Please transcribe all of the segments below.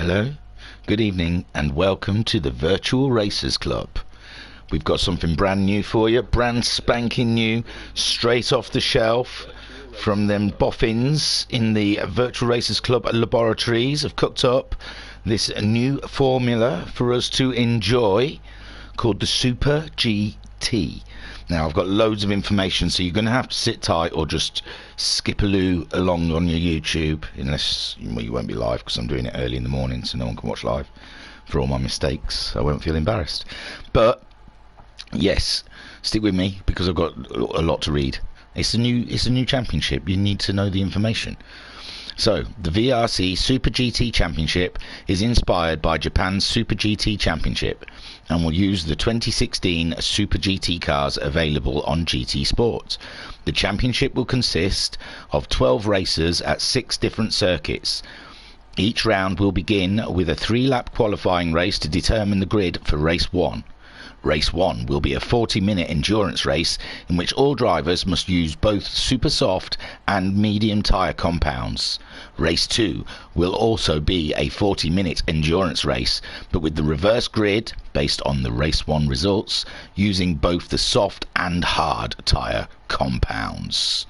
Hello, good evening, and welcome to the Virtual Racers Club. We've got something brand new for you, brand spanking new, straight off the shelf from them boffins in the Virtual Racers Club laboratories have cooked up this new formula for us to enjoy called the Super GT. Now, I've got loads of information, so you're going to have to sit tight or just skip-a-loo along on your YouTube, unless, well, you won't be live because I'm doing it early in the morning, so no one can watch live. For all my mistakes, I won't feel embarrassed. But, yes, stick with me because I've got a lot to read. It's a new championship. You need to know the information. So, the VRC Super GT Championship is inspired by Japan's Super GT Championship and will use the 2016 Super GT cars available on GT Sports. The championship will consist of 12 racers at 6 different circuits. Each round will begin with a 3-lap qualifying race to determine the grid for Race 1. Race 1 will be a 40-minute endurance race in which all drivers must use both super soft and medium tyre compounds. Race 2 will also be a 40-minute endurance race, but with the reverse grid based on the Race 1 results, using both the soft and hard tyre compounds.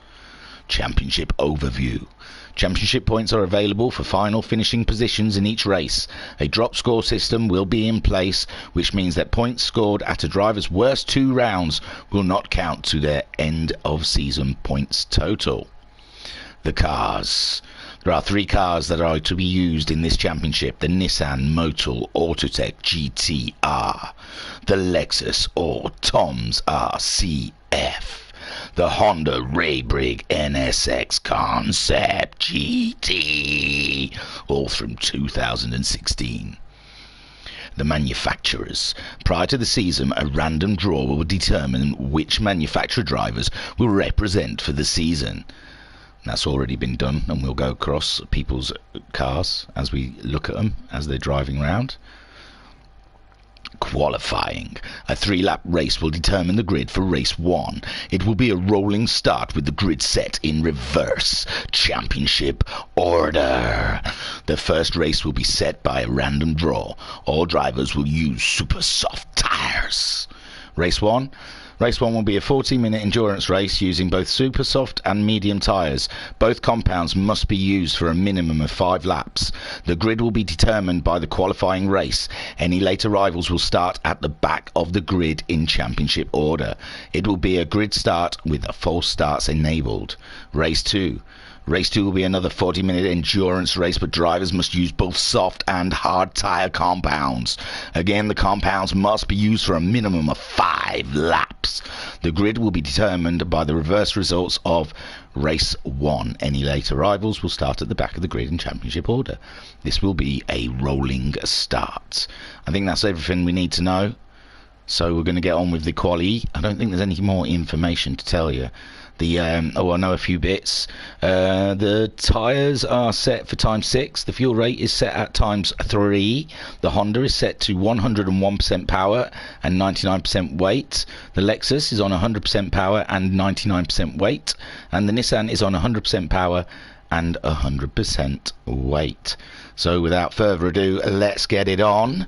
Championship overview. Championship points are available for final finishing positions in each race. A drop score system will be in place, which means that points scored at a driver's worst 2 rounds will not count to their end of season points total. The cars. There are 3 cars that are to be used in this championship: the Nissan Motul Autotech GT-R, the Lexus or Tom's RCF, the Honda Raybrig NSX Concept GT, all from 2016. The manufacturers. Prior to the season, a random draw will determine which manufacturer drivers will represent for the season. That's already been done, and we'll go across people's cars as we look at them as they're driving around. Qualifying. A 3-lap race will determine the grid for Race 1. It will be a rolling start with the grid set in reverse championship order. The first race will be set by a random draw. All drivers will use super soft tires. Race 1. Race 1 will be a 40-minute endurance race using both super soft and medium tyres. Both compounds must be used for a minimum of 5 laps. The grid will be determined by the qualifying race. Any late arrivals will start at the back of the grid in championship order. It will be a grid start with false starts enabled. Race 2. Race 2 will be another 40-minute endurance race, but drivers must use both soft and hard tyre compounds. Again, the compounds must be used for a minimum of 5 laps. The grid will be determined by the reverse results of Race 1. Any late arrivals will start at the back of the grid in championship order. This will be a rolling start. I think that's everything we need to know. So we're going to get on with the quali. I don't think there's any more information to tell you. I know a few bits. The tyres are set for times 6. The fuel rate is set at times 3. The Honda is set to 101% power and 99% weight. The Lexus is on 100% power and 99% weight. And the Nissan is on 100% power and 100% weight. So without further ado, let's get it on.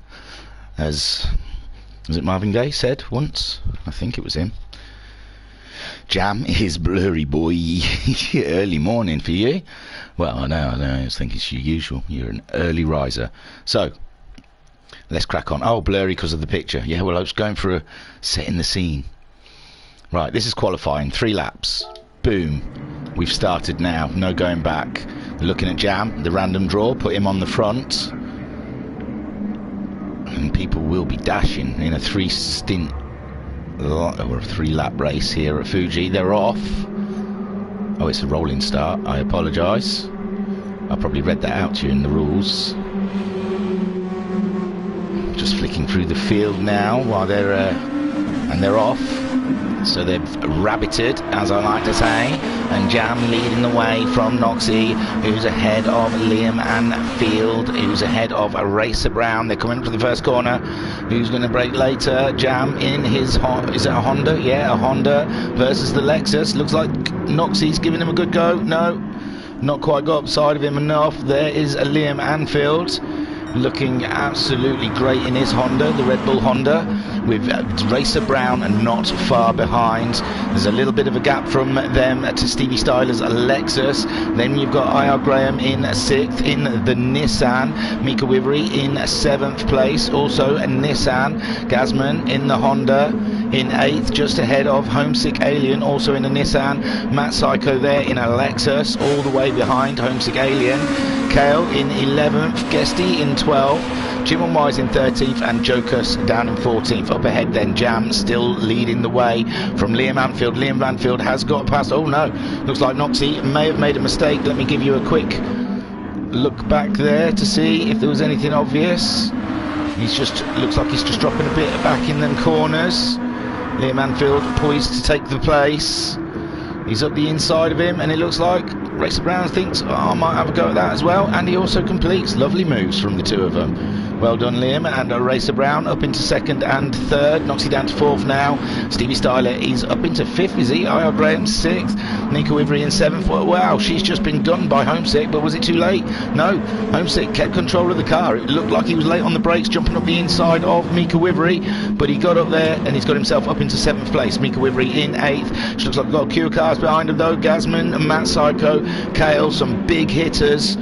As was it Marvin Gaye said once? I think it was him. Jam is blurry, boy. Early morning for you. Well, I know. I think it's your usual. You're an early riser. So, let's crack on. Oh, blurry because of the picture. Yeah, well, I was going for a setting the scene. Right, this is qualifying. 3 laps. Boom. We've started now. No going back. Looking at Jam, the random draw. Put him on the front. And people will be dashing in a 3-lap race here at Fuji. They're off. Oh, it's a rolling start. I apologise. I probably read that out to you in the rules. Just flicking through the field now while they're off. So they've rabbited, as I like to say, and Jam leading the way from Noxie, who's ahead of Liam Anfield, who's ahead of Racer Brown. They're coming up to the first corner. Who's going to brake later? Jam in his, is it a Honda? Yeah, a Honda versus the Lexus. Looks like Noxie's giving him a good go. No, not quite got upside of him enough. There is a Liam Anfield. looking absolutely great in his Honda, the Red Bull Honda, with Racer Brown not far behind. There's a little bit of a gap from them to Stevie Styler's Lexus. Then you've got IR Graham in 6th in the Nissan, Mika Wivery in 7th place, also a Nissan, Gazman in the Honda in 8th, just ahead of Homesick Alien, also in a Nissan, Matt Psycho there in a Lexus, all the way behind Homesick Alien, Kale in 11th, Guesty in 12th, Jim on Wise in 13th, and Jokus down in 14th. Up ahead then, Jam still leading the way from Liam Anfield. Liam Anfield has got past, oh no, looks like Noxie may have made a mistake. Let me give you a quick look back there to see if there was anything obvious. He's just, looks like he's just dropping a bit back in them corners. Liam Anfield poised to take the place. He's up the inside of him, and it looks like Racer Brown thinks, oh, I might have a go at that as well, and he also completes. Lovely moves from the two of them. Well done, Liam, and Racer Brown up into 2nd and 3rd, knocks he down to 4th now. Stevie Styler is up into 5th, is he? IR Graham 6th, Nika Wivery in 7th. Well, wow, she's just been done by Homesick, but was it too late? No, Homesick kept control of the car. It looked like he was late on the brakes, jumping up the inside of Mika Wivery, but he got up there and he's got himself up into 7th place. Mika Wivery in 8th. She looks like got Q cars behind him though. Gazman, Matt Psycho, Kale, some big hitters.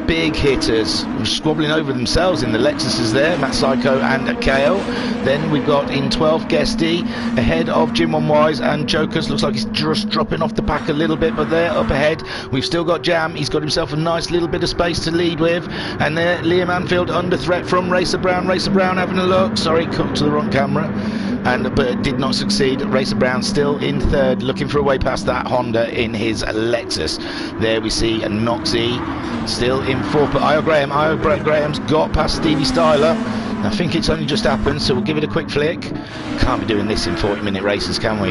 Big hitters squabbling over themselves in the Lexuses there, Matt Psycho and Kale. Then we've got in 12th Guesty ahead of Jim on Wise and Jokers. Looks like he's just dropping off the pack a little bit, but there up ahead we've still got Jam. He's got himself a nice little bit of space to lead with, and there Liam Anfield under threat from Racer Brown. Racer Brown having a look, sorry, cut to the wrong camera, but did not succeed. Racer Brown still in 3rd, looking for a way past that Honda in his Lexus. There we see a Noxie still in 4th, but IR Graham's got past Stevie Styler. I think it's only just happened, so we'll give it a quick flick. Can't be doing this in 40-minute races, can we?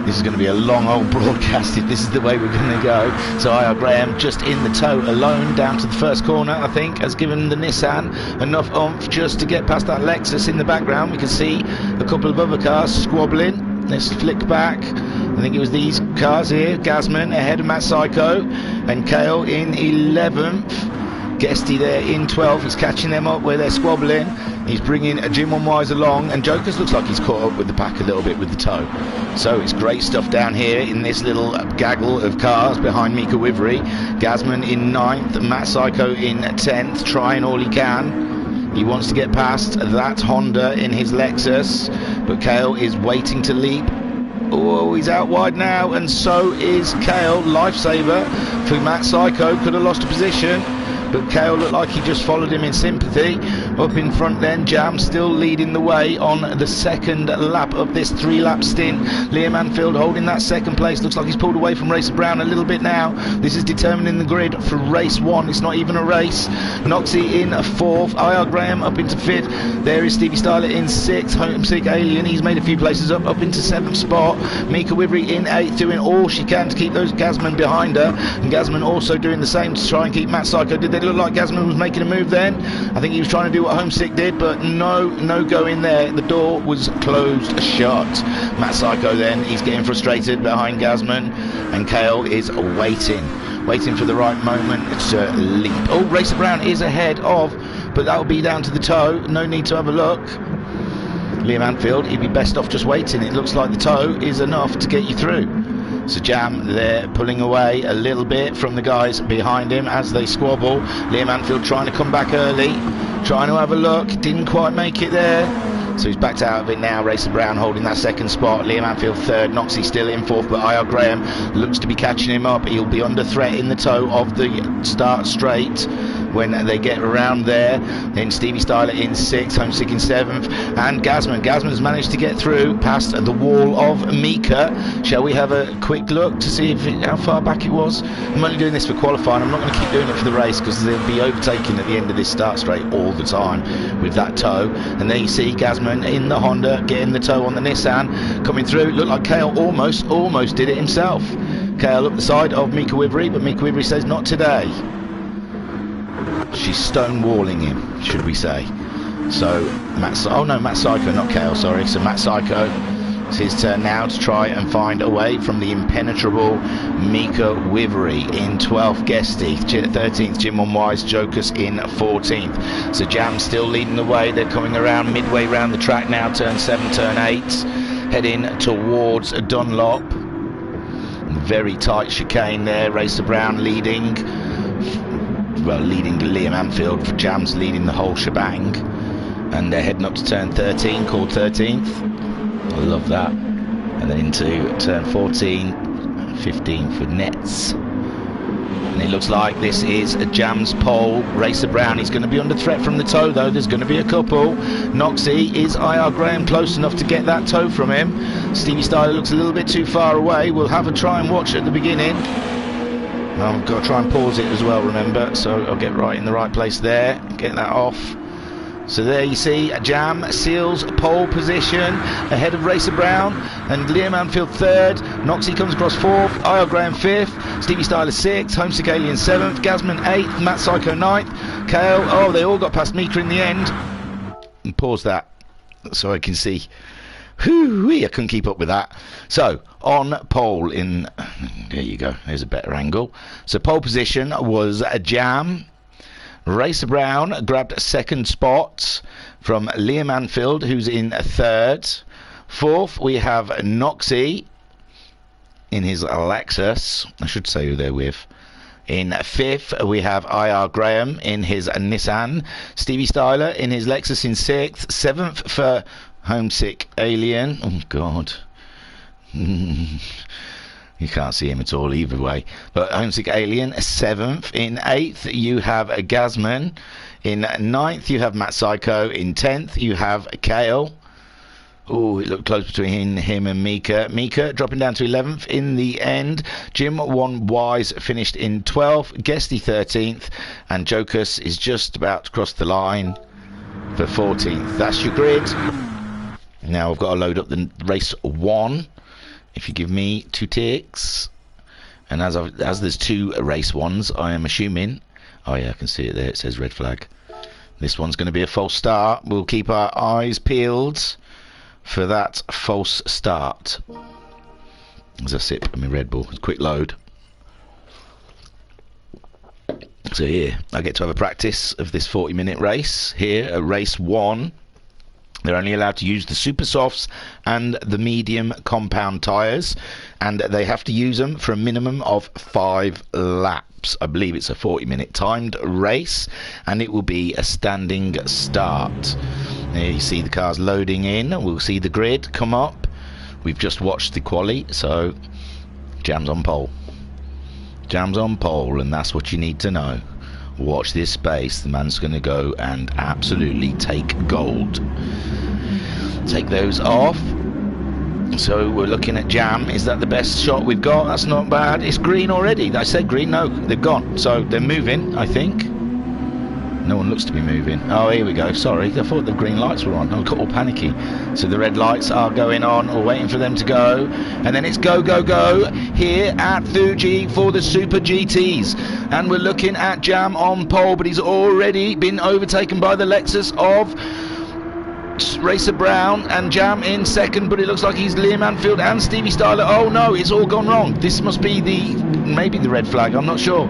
This is going to be a long old broadcast if this is the way we're going to go. So IR Graham just in the tow alone down to the first corner, I think, has given the Nissan enough oomph just to get past that Lexus in the background. We can see a couple of other cars squabbling. Let's flick back. I think it was these cars here. Gazman ahead of Matt Psycho and Kale in 11th. Guesty there in 12th. He's catching them up where they're squabbling. He's bringing Jim on Wise along, and Jokers looks like he's caught up with the pack a little bit with the tow. So it's great stuff down here in this little gaggle of cars behind Mika Wivery. Gazman in 9th, Matt Psycho in 10th, trying all he can. He wants to get past that Honda in his Lexus, but Kale is waiting to leap. Oh, he's out wide now, and so is Kale. Lifesaver for Matt Psycho, could have lost a position, but Kale looked like he just followed him in sympathy. Up in front then, Jam still leading the way on the 2nd lap of this 3-lap stint. Liam Anfield holding that 2nd place. Looks like he's pulled away from Racer Brown a little bit now. This is determining the grid for race 1. It's not even a race. Noxie in 4th. IR Graham up into 5th. There is Stevie Styler in 6th. Homesick Alien, he's made a few places up into 7th spot. Mika Wivery in 8th, doing all she can to keep those Gazman behind her. And Gazman also doing the same to try and keep Matt Psycho. Did they look like Gazman was making a move then? I think he was trying to do what Homesick did, but no go in there. The door was closed shut. Matt Psycho then, he's getting frustrated behind Gazman, and Kale is waiting for the right moment to leap. Oh, Racer Brown is ahead of, but that'll be down to the tow. No need to have a look. Liam Anfield, he'd be best off just waiting. It looks like the tow is enough to get you through. So Jam there pulling away a little bit from the guys behind him as they squabble. Liam Anfield trying to come back early, trying to have a look, didn't quite make it there. So he's backed out of it now. Racer Brown holding that 2nd spot. Liam Anfield 3rd. Noxie still in 4th, but IR Graham looks to be catching him up. He'll be under threat in the tow of the start straight when they get around there. Then Stevie Styler in 6th, Homesick in 7th, and Gazman's managed to get through past the wall of Mika. Shall we have a quick look to see how far back it was? I'm only doing this for qualifying. I'm not going to keep doing it for the race because they'll be overtaking at the end of this start straight all the time with that tow. And there you see Gazman in the Honda getting the tow on the Nissan coming through. Looked like Kale almost did it himself. Kale up the side of Mika Wivery, but Mika Wivery says not today. She's stonewalling him, should we say. So Matt Psycho, not Kale, sorry. So Matt Psycho It's his turn now to try and find a way from the impenetrable Mika Wivery in 12th. Guesty 13th. Jim on Wise. Jokers in 14th. So Jam still leading the way. They're coming around midway around the track now. Turn 7, turn 8. Heading towards Dunlop. Very tight chicane there. Racer Brown leading. Well, leading Liam Anfield. For Jam's leading the whole shebang. And they're heading up to turn 13, called 13th. I love that. And then into turn 14, 15 for Nets. And it looks like this is a Jam's pole. Racer Brown, he's going to be under threat from the toe though. There's going to be a couple. Noxie, is IR Graham close enough to get that toe from him? Stevie Styler looks a little bit too far away. We'll have a try and watch at the beginning. I've got to try and pause it as well, remember, so I'll get right in the right place there. Get that off. So there you see Jam seals pole position ahead of Racer Brown, and Liam Anfield 3rd. Noxie comes across 4th, IR Graham 5th, Stevie Styler 6th, Homesick Alien 7th, Gasman 8th, Matt Psycho 9th, Kale, oh, they all got past Mika in the end. And pause that so I can see. I couldn't keep up with that. So on pole in, there you go, there's a better angle. So pole position was a Jam. Racer Brown grabbed 2nd spot from Liam Anfield, who's in 3rd. 4th, we have Noxie in his Lexus. I should say who they're with. In 5th, we have IR Graham in his Nissan. Stevie Styler in his Lexus in 6th. 7th for Homesick Alien. Oh, God. You can't see him at all either way. But Homesick Alien, 7th. In 8th, you have Gasman. In 9th, you have Matt Psycho. In 10th, you have Kale. Oh, it looked close between him and Mika. Mika dropping down to 11th in the end. Jim One Wise finished in 12th. Guesty 13th. And Jokus is just about to cross the line for 14th. That's your grid. Now I've got to load up the race 1. If you give me 2 ticks, and as there's 2 race 1s, I am assuming. Oh yeah, I can see it there. It says red flag. This one's going to be a false start. We'll keep our eyes peeled for that false start. As I sip my Red Bull, quick load. So here, I get to have a practice of this 40-minute race here at race 1. They're only allowed to use the super softs and the medium compound tyres, and they have to use them for a minimum of 5 laps. I believe it's a 40-minute timed race, and it will be a standing start. There you see the cars loading in. We'll see the grid come up. We've just watched the quali, so Jam's on pole. Jam's on pole, and that's what you need to know. Watch this space. The man's going to go and absolutely take gold. Take those off. So we're looking at Jam. Is that the best shot we've got? That's not bad. It's green already. I said green. No, they've gone. So they're moving, I think. No one looks to be moving. Oh, here we go. Sorry, I thought the green lights were on. I got all panicky. So the red lights are going on, or waiting for them to go. And then it's go, go, go here at Fuji for the Super GTs. And we're looking at Jam on pole, but he's already been overtaken by the Lexus of Racer Brown, and Jam in second, but it looks like he's Liam Anfield and Stevie Styler. Oh no, it's all gone wrong. This must be maybe the red flag, I'm not sure.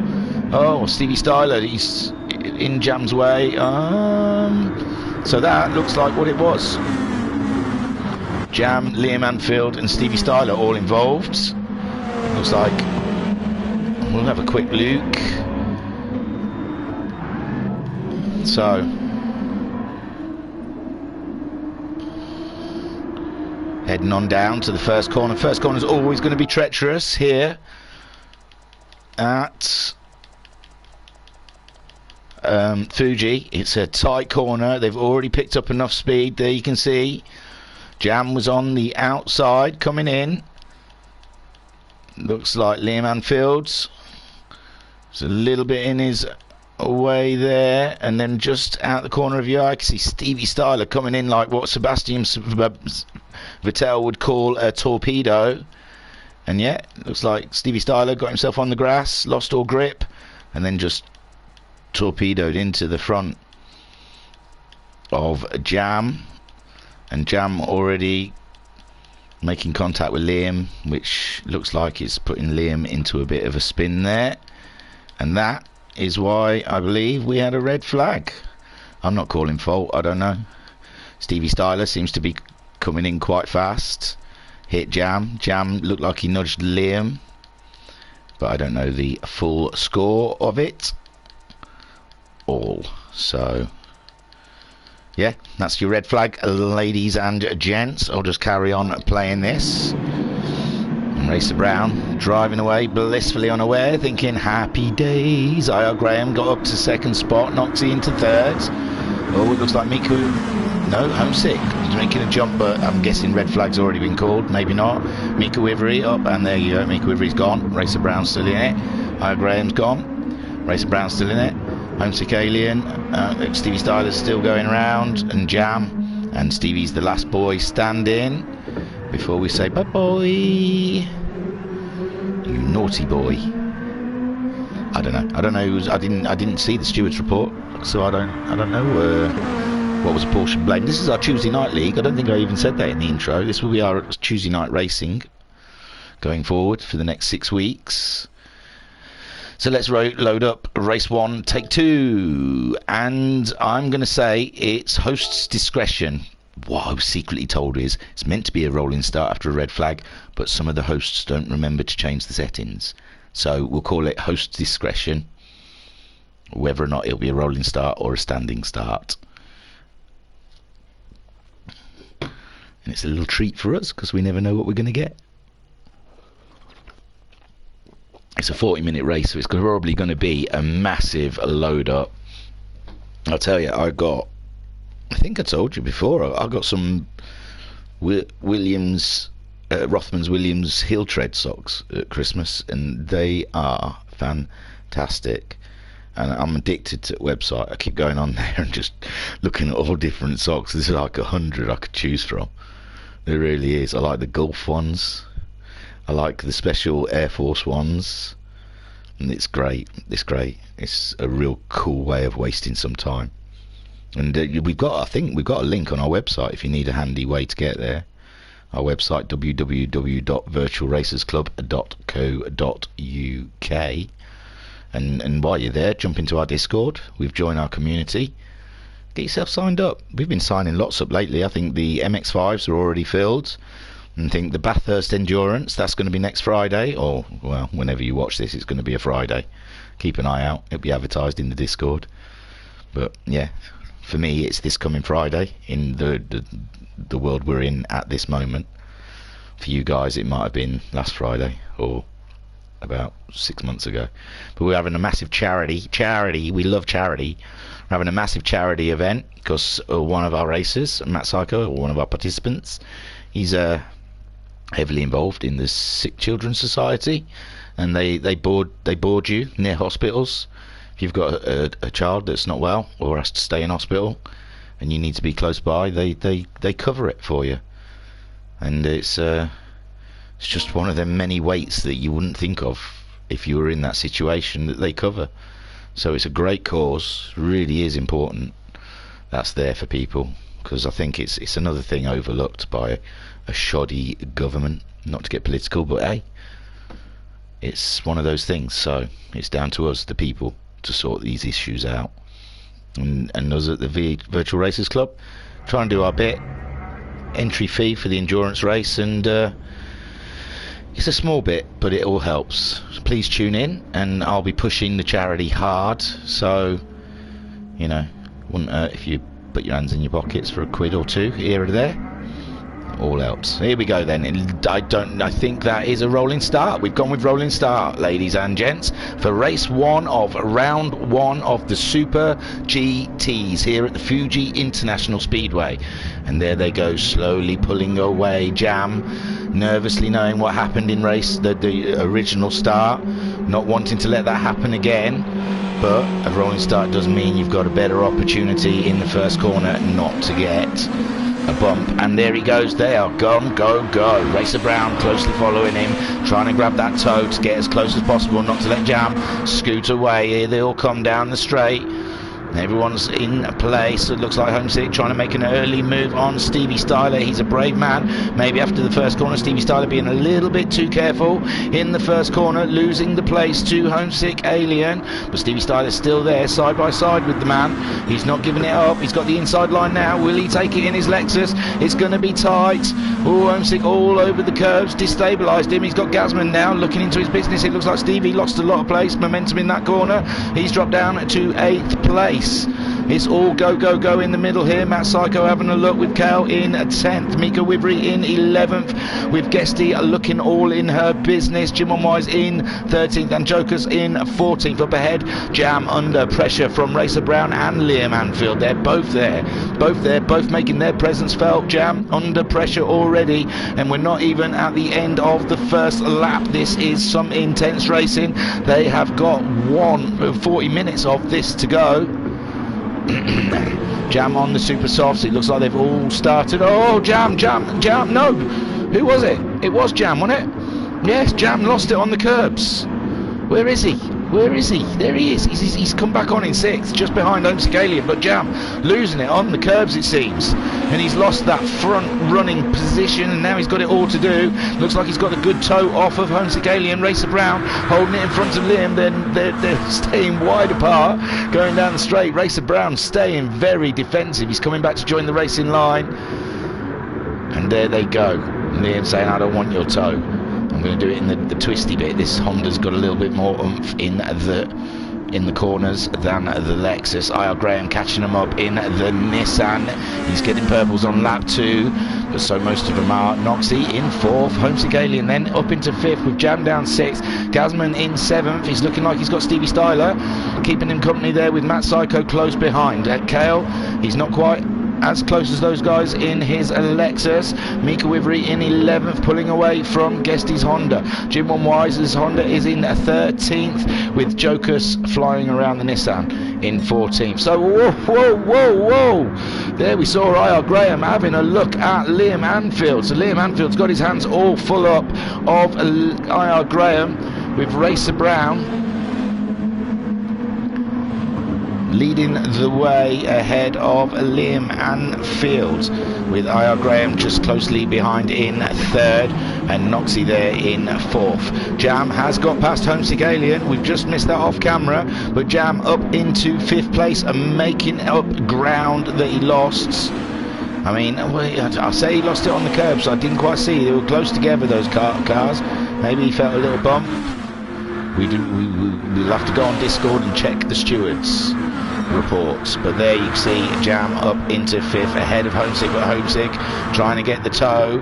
Oh, Stevie Styler, he's in Jam's way. So that looks like what it was. Jam, Liam Anfield and Stevie Styler all involved. Looks like we'll have a quick look. So heading on down to the first corner. First corner is always going to be treacherous here at Fuji. It's a tight corner. They've already picked up enough speed. There you can see Jam was on the outside coming in. Looks like Liam Anfield's. It's a little bit in his way there, and then just out the corner of your eye, I can see Stevie Styler coming in like what Sebastian Vettel would call a torpedo. And yeah, looks like Stevie Styler got himself on the grass, lost all grip, and then just torpedoed into the front of Jam. And Jam already making contact with Liam, which looks like it's putting Liam into a bit of a spin there, and that is why I believe we had a red flag. I'm not calling fault, I don't know. Stevie Styler seems to be coming in quite fast. Hit Jam looked like he nudged Liam, but I don't know the full score of it all. So yeah, that's your red flag, ladies and gents. I'll just carry on playing this. And Racer Brown driving away blissfully unaware, thinking happy days. IR Graham got up to second spot, Noxie into third. Oh, it looks like Miku, no, homesick. He's making a jump, but I'm guessing red flag's already been called, maybe not. Miku Ivory up, and there you go, Miku Ivory's gone. Racer Brown's still in it. IR Graham's gone. Racer Brown's still in it. Homesick Alien, Stevie Styler's still going around, and Jam, and Stevie's the last boy standing before we say bye boy. You naughty boy. I don't know. I didn't see the stewards report, so I don't know what was apportioned blame. This is our Tuesday night league. I don't think I even said that in the intro. This will be our Tuesday night racing going forward for the next 6 weeks. So let's load up race 1, take 2, and I'm going to say it's host's discretion. What I was secretly told is it's meant to be a rolling start after a red flag, but some of the hosts don't remember to change the settings. So we'll call it host's discretion, whether or not it'll be a rolling start or a standing start. And it's a little treat for us because we never know what we're going to get. It's a 40-minute race, so it's probably going to be a massive load up. I'll tell you, I think I told you before, I got some Williams, Rothmans Williams heel tread socks at Christmas, and they are fantastic. And I'm addicted to the website. I keep going on there and just looking at all different socks. There's like 100 I could choose from. There really is. I like the Gulf ones. I like the special Air Force ones, and it's great. It's a real cool way of wasting some time. And I think we've got a link on our website if you need a handy way to get there. Our website, www.virtualracersclub.co.uk. And while you're there, jump into our Discord. We've joined our community. Get yourself signed up. We've been signing lots up lately. I think the MX-5s are already filled. And think the Bathurst Endurance, that's going to be next Friday, or well, whenever you watch this, it's going to be a Friday. Keep an eye out, it'll be advertised in the Discord. But yeah, for me it's this coming Friday in the world we're in at this moment. For you guys it might have been last Friday or about 6 months ago. But we're having a massive charity, we love charity. We're having a massive charity event because one of our racers, Matt Psycho, or one of our participants, he's heavily involved in the Sick Children's Society, and they board you near hospitals. If you've got a child that's not well or has to stay in hospital and you need to be close by, they cover it for you. And it's just one of them many weights that you wouldn't think of if you were in that situation that they cover. So it's a great cause, really is important that's there for people, because I think it's another thing overlooked by a shoddy government. Not to get political, but hey, it's one of those things. So it's down to us, the people, to sort these issues out. And us at the Virtual Racers Club try and do our bit. Entry fee for the endurance race, and it's a small bit, but it all helps. Please tune in, and I'll be pushing the charity hard. So, you know, wouldn't hurt if you put your hands in your pockets for a quid or two here or there. All helps. Here we go then. I think that is a rolling start. We've gone with rolling start, ladies and gents, for race 1 of round 1 of the Super GTs here at the Fuji International Speedway. And there they go, slowly pulling away. Jam, nervously knowing what happened in race, the original start, not wanting to let that happen again. But a rolling start does mean you've got a better opportunity in the first corner not to get a bump. And there he goes there, go. Racer Brown closely following him, trying to grab that toe to get as close as possible, not to let Jam scoot away. Here they all come down the straight. Everyone's in place. It looks like Homesick trying to make an early move on Stevie Styler. He's a brave man. Maybe after the first corner, Stevie Styler being a little bit too careful in the first corner, losing the place to Homesick Alien. But Stevie Styler's still there, side by side with the man. He's not giving it up. He's got the inside line now. Will he take it in his Lexus? It's going to be tight. Oh, Homesick all over the curves, destabilised him. He's got Gazman now looking into his business. It looks like Stevie lost a lot of place, momentum in that corner. He's dropped down to 8th place. It's all go, go, go in the middle here. Matt Psycho having a look with Cal in 10th. Mika Wivry in 11th. With Guesty looking all in her business. Jim Wise in 13th. And Jokers in 14th. Up ahead, Jam under pressure from Racer Brown and Liam Anfield. They're both there. Both making their presence felt. Jam under pressure already. And we're not even at the end of the first lap. This is some intense racing. They have got 40 minutes of this to go. Jam on the super softs. It looks like they've all started. Oh, Jam, no, who was it? It was Jam, wasn't it? Yes, Jam lost it on the curbs. Where is he? There he is. He's come back on in 6th, just behind Homesick Alien, but Jam losing it on the curbs, it seems. And he's lost that front running position, and now he's got it all to do. Looks like he's got a good toe off of Homesick Alien. Racer Brown holding it in front of Liam. Then they're staying wide apart, going down the straight. Racer Brown staying very defensive. He's coming back to join the racing line. And there they go. Liam saying, I don't want your toe. I'm going to do it in the twisty bit. This Honda's got a little bit more oomph in the corners than the Lexus. IR Graham catching him up in the Nissan. He's getting purples on lap 2, but so most of them are. Noxie in 4th, Homesick Alien then up into 5th with Jam down 6th. Gazman in 7th. He's looking like he's got Stevie Styler keeping him company there with Matt Psycho close behind. Kale, he's not quite as close as those guys in his Lexus. Mika Wivry in 11th, pulling away from Guesty's Honda. Jim Wise's Honda is in 13th, with Jokers flying around the Nissan in 14th. So, whoa. There we saw IR Graham having a look at Liam Anfield. So Liam Anfield's got his hands all full up of IR Graham, with Racer Brown leading the way ahead of Liam Anfield, with IR Graham just closely behind in 3rd, and Noxie there in 4th. Jam has got past Homesick Alien. We've just missed that off camera, but Jam up into 5th place and making up ground that he lost. I mean, I say he lost it on the curb, so I didn't quite see. They were close together, those cars. Maybe he felt a little bump. We'll have to go on Discord and check the stewards reports, but there you can see Jam up into 5th ahead of Homesick, but Homesick trying to get the toe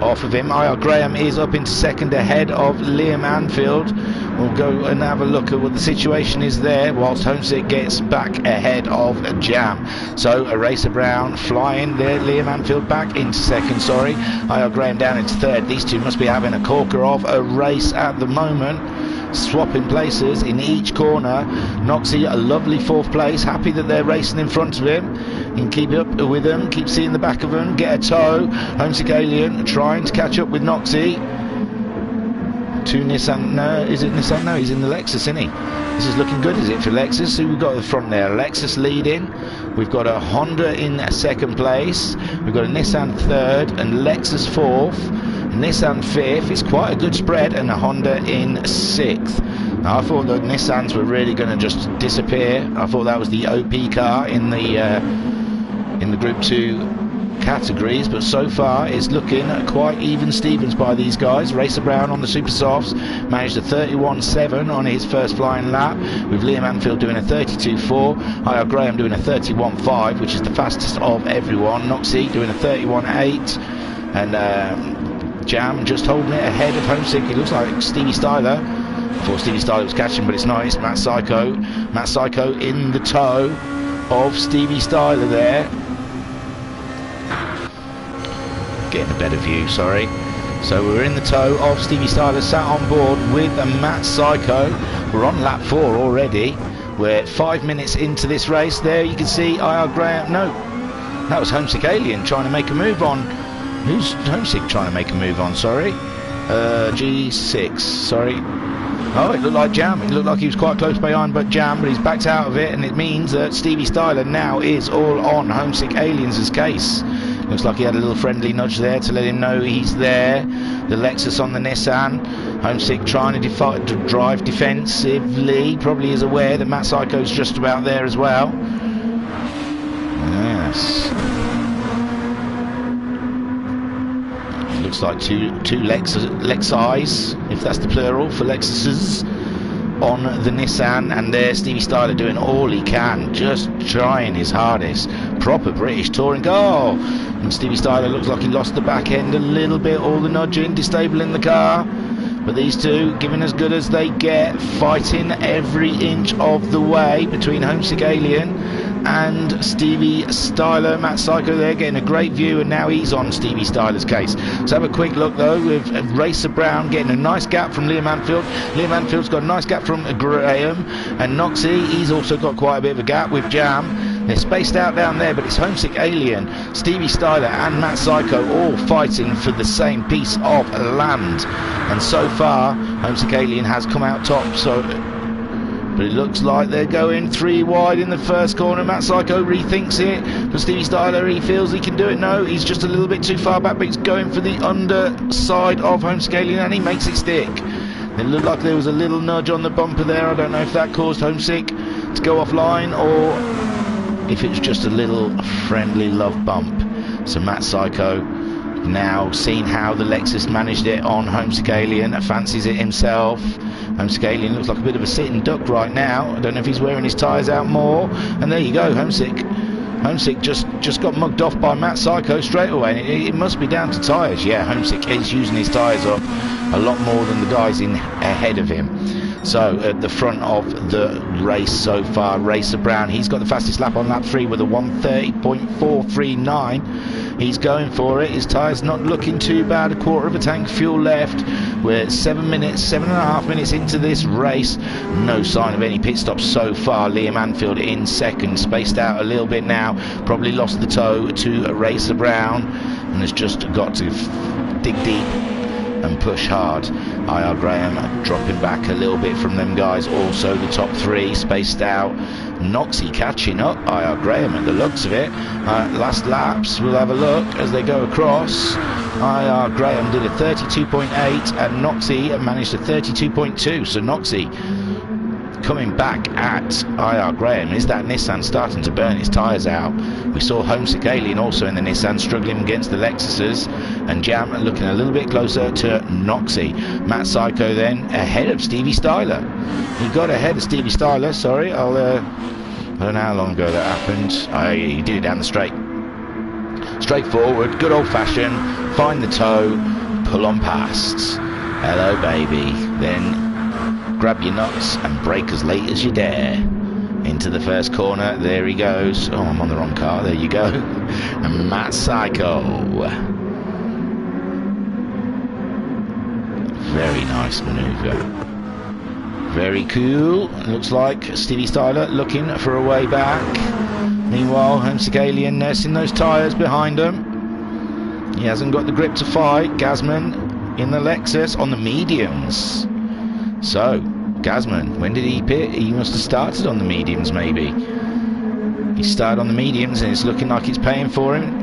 off of him. IR Graham is up into 2nd ahead of Liam Anfield. We'll go and have a look at what the situation is there whilst Homesick gets back ahead of Jam. So a Racer Brown flying there, Liam Anfield back into 2nd, sorry. IR Graham down into 3rd. These two must be having a corker of a race at the moment, swapping places in each corner. Noxie a lovely 4th place, happy that they're racing in front of him. He can keep up with them, keep seeing the back of them, get a toe. Homesick Alien trying to catch up with Noxie. To Nissan, no, is it Nissan? No, he's in the Lexus, isn't he? This is looking good, is it, for Lexus? Who we've got at the front there? Lexus leading. We've got a Honda in 2nd place. We've got a Nissan 3rd and Lexus 4th. Nissan 5th. It's quite a good spread, and a Honda in 6th. Now, I thought the Nissans were really going to just disappear. I thought that was the OP car in the Group 2 categories, but so far it's looking quite even Stevens by these guys. Racer Brown on the Super Softs managed a 31.7 on his first flying lap, with Liam Anfield doing a 32.4, IR Graham doing a 31.5, which is the fastest of everyone. Noxie doing a 31.8, and Jam just holding it ahead of Homesick. It looks like Stevie Styler. I thought Stevie Styler was catching, but it's not. It's Matt Psycho. Matt Psycho in the toe of Stevie Styler there. Getting a better view, sorry. So we're in the toe of Stevie Styler, sat on board with Matt Psycho. We're on lap 4 already. We're 5 minutes into this race. There you can see IR Graham. No, that was Homesick Alien trying to make a move on. Who's Homesick trying to make a move on? Sorry. G6. Sorry. Oh, it looked like Jam. It looked like he was quite close behind, but he's backed out of it, and it means that Stevie Styler now is all on Homesick Aliens' case. Looks like he had a little friendly nudge there to let him know he's there. The Lexus on the Nissan. Homesick trying to drive defensively. Probably is aware that Matt Psycho's just about there as well. Yes. Looks like two Lexis, if that's the plural for Lexuses, on the Nissan, and there Stevie Styler doing all he can, just trying his hardest. Proper British touring goal. And Stevie Styler looks like he lost the back end a little bit, all the nudging, disabling the car. But these two giving as good as they get, fighting every inch of the way between Homesick Alien and Stevie Styler. Matt Psycho there getting a great view, and now he's on Stevie Styler's case. So have a quick look though with Racer Brown getting a nice gap from Liam Anfield. Liam Anfield's got a nice gap from Graham, and Noxie, he's also got quite a bit of a gap with Jam. They're spaced out down there, but it's Homesick Alien, Stevie Styler and Matt Psycho all fighting for the same piece of land. And so far, Homesick Alien has come out top, but it looks like they're going 3 wide in the first corner. Matt Psycho rethinks it, but Stevie Styler, he feels he can do it. No, he's just a little bit too far back, but he's going for the underside of Homesick Alien, and he makes it stick. It looked like there was a little nudge on the bumper there. I don't know if that caused Homesick to go offline, or if it was just a little friendly love bump. So Matt Psycho now, seeing how the Lexus managed it on Homesick Alien, fancies it himself. Homesick Alien looks like a bit of a sitting duck right now. I don't know if he's wearing his tyres out more. And there you go, Homesick just got mugged off by Matt Psycho straight away. It must be down to tyres. Yeah, Homesick is using his tyres up a lot more than the guys in ahead of him. So at the front of the race so far, Racer Brown, he's got the fastest lap on lap 3 with a 1:30.439. He's going for it. His tyres not looking too bad. A quarter of a tank fuel left. We're 7.5 minutes into this race. No sign of any pit stops so far. Liam Anfield in second, spaced out a little bit now. Probably lost the toe to Racer Brown and has just got to dig deep and push hard. IR Graham dropping back a little bit from them guys. Also the top 3 spaced out. Noxie catching up IR Graham at the looks of it. Last laps, we'll have a look as they go across. IR Graham did a 32.8 and Noxie managed a 32.2. So Noxie coming back at IR Graham. Is that Nissan starting to burn its tyres out? We saw Homesick Alien also in the Nissan struggling against the Lexuses, and Jam looking a little bit closer to Noxie. Matt Psycho then ahead of Stevie Styler. He got ahead of Stevie Styler, sorry. I don't know how long ago that happened. He did it down the straight. Straightforward, good old fashioned, find the toe, pull on past. Hello baby. Then grab your nuts and brake as late as you dare. Into the first corner, there he goes. Oh, I'm on the wrong car, there you go. And Matt Psycho. Very nice manoeuvre. Very cool. Looks like Stevie Styler looking for a way back. Meanwhile, Homesick Alien nursing those tyres behind him. He hasn't got the grip to fight. Gazman in the Lexus on the mediums. So, Gazman, when did he pit? He must have started on the mediums, maybe. He started on the mediums, and it's looking like it's paying for him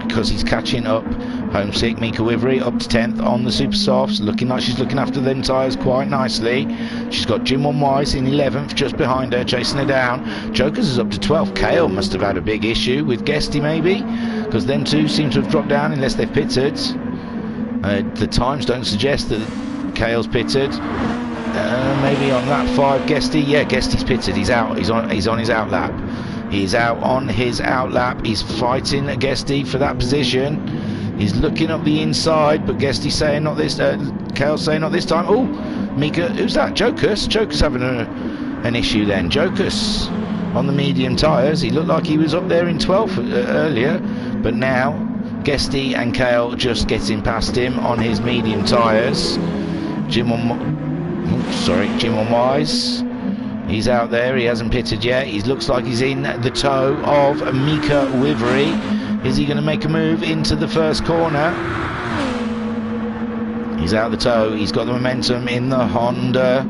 because he's catching up. Homesick, Mika Wivery up to 10th on the Super Softs, looking like she's looking after them tyres quite nicely. She's got Jim One Wise in 11th, just behind her, chasing her down. Jokers is up to 12th. Kale must have had a big issue with Guesty, maybe, because them two seem to have dropped down unless they've pitted. The times don't suggest that Kale's pitted. Maybe on lap 5, Guesty. Yeah, Guesty's pitted. He's out. He's on his out lap. He's out on his out lap. He's fighting Guesty for that position. He's looking up the inside, but Guesty's saying not this. Kale's saying not this time. Oh, Mika, who's that? Jokus. Jokus having an issue then. Jokus on the medium tyres. He looked like he was up there in 12th earlier, but now Guesty and Kale just getting past him on his medium tyres. Jim One Wise. He's out there. He hasn't pitted yet. He looks like he's in the toe of Mika Wivery. Is he going to make a move into the first corner? He's out the toe. He's got the momentum in the Honda.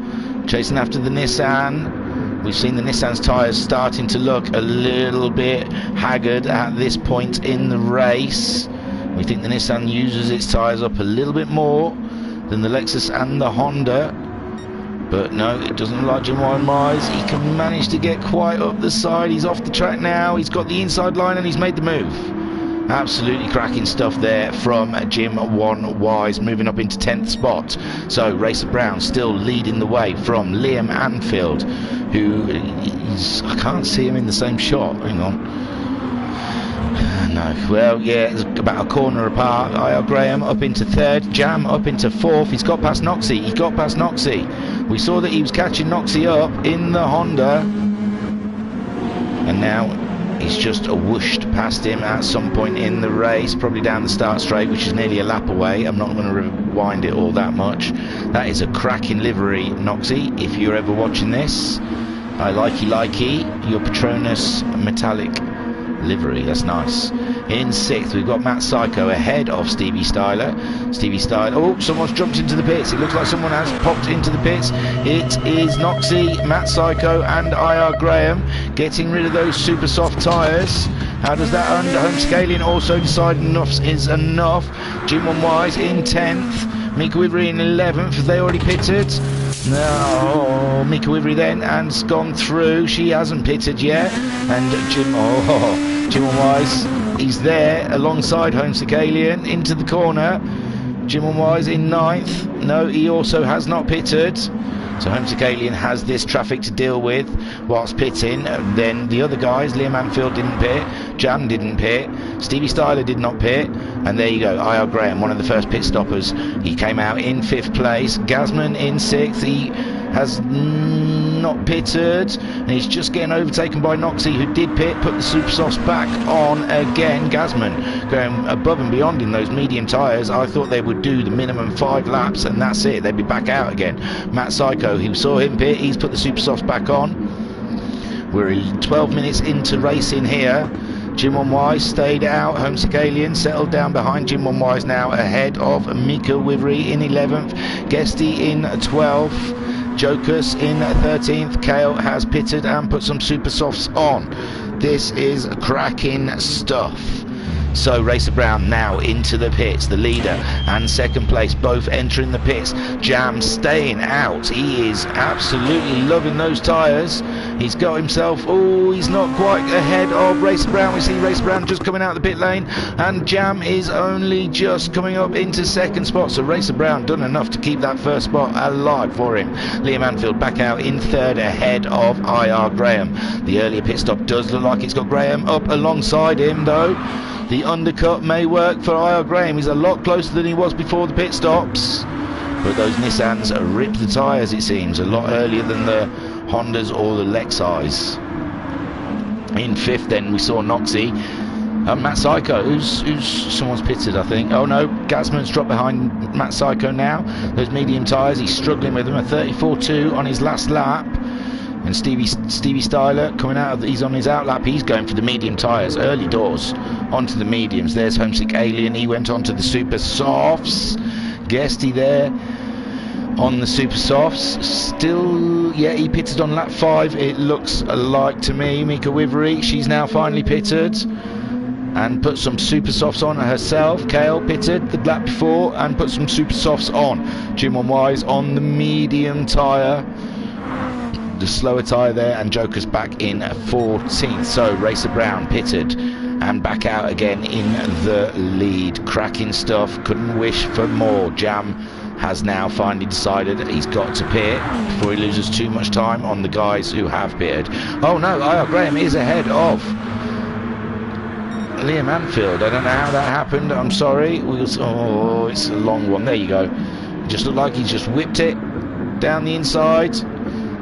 chasing after the Nissan. We've seen the Nissan's tyres starting to look a little bit haggard at this point in the race. We think the Nissan uses its tyres up a little bit more than the Lexus and the Honda. But no, it doesn't look like Jim Wise. He can manage to get quite up the side. He's off the track now. He's got the inside line and he's made the move. Absolutely cracking stuff there from Jim Wise, moving up into 10th spot. So Racer Brown still leading the way from Liam Anfield, who is, I can't see him in the same shot. Hang on. No, well, yeah, it's about a corner apart. IR Graham up into 3rd, Jam up into 4th. He's got past Noxie. He got past Noxie. We saw that he was catching Noxie up in the Honda, and now he's just whooshed past him at some point in the race, probably down the start straight, which is nearly a lap away. I'm not going to rewind it all that much. That is a cracking livery, Noxie, if you're ever watching this. I likey your Patronus metallic livery, that's nice. In 6th we've got Matt Psycho ahead of Stevie Styler. Oh, someone's jumped into the pits. It looks like someone has popped into the pits. It is Noxie, Matt Psycho and IR Graham getting rid of those super soft tyres. How does that home scaling also decide enough is enough? Jim Wise in 10th, Mika Wivery in 11th. Have they already pitted? No, Mika Wivery then and's gone through. She hasn't pitted yet. And Jim Wise, he's there alongside Homesick Alien into the corner. Jim Wise in 9th. No, he also has not pitted. So Homesick Alien has this traffic to deal with whilst pitting. Then the other guys, Liam Anfield didn't pit, Jam didn't pit, Stevie Styler did not pit, and there you go, IR Graham, one of the first pit stoppers. He came out in 5th place. Gazman in 6th. He has not pitted, and he's just getting overtaken by Noxie, who did pit, put the super softs back on again. Gazman going above and beyond in those medium tyres. I thought they would do the minimum 5 laps and that's it, they'd be back out again. Matt Psycho, he saw him pit, he's put the super softs back on. We're 12 minutes into racing here. Jim Wise stayed out. Homesick Alien settled down behind Jim Wise now, ahead of Mika Wivery in 11th, Guesty in 12th, Jokus in 13th. Kale has pitted and put some super softs on. This is cracking stuff. So Racer Brown now into the pits, the leader and second place both entering the pits. Jam staying out. He is absolutely loving those tyres. He's got himself, oh, he's not quite ahead of Racer Brown. We see Racer Brown just coming out of the pit lane, and Jam is only just coming up into second spot. So Racer Brown done enough to keep that first spot alive for him. Liam Anfield back out in 3rd ahead of IR Graham. The earlier pit stop does look like it's got Graham up alongside him though. The undercut may work for IR Graham. He's a lot closer than he was before the pit stops. But those Nissans ripped the tyres, it seems, a lot earlier than the Hondas or the Lexis. In 5th then we saw Noxie. Matt Psycho, who's someone's pitted, I think. Oh no, Gazman's dropped behind Matt Psycho now. Those medium tyres, he's struggling with them. A 34.2 on his last lap. And Stevie Styler coming out of, he's on his outlap, he's going for the medium tyres, early doors onto the mediums. There's Homesick Alien, he went on to the super softs. Guesty there on the super softs. Still, yeah, he pitted on lap 5, it looks like to me. Mika Wivery, she's now finally pitted and put some super softs on herself. Kale pitted the lap before and put some super softs on. Jim Wise on the medium tyre, the slower tyre there, and Joker's back in 14th. So Racer Brown pitted and back out again in the lead. Cracking stuff, couldn't wish for more. Jam has now finally decided he's got to pit before he loses too much time on the guys who have pitted. Oh no, IR Graham is ahead of Liam Anfield. I don't know how that happened, I'm sorry. Oh, it's a long one, there you go. It just looked like he just whipped it down the inside,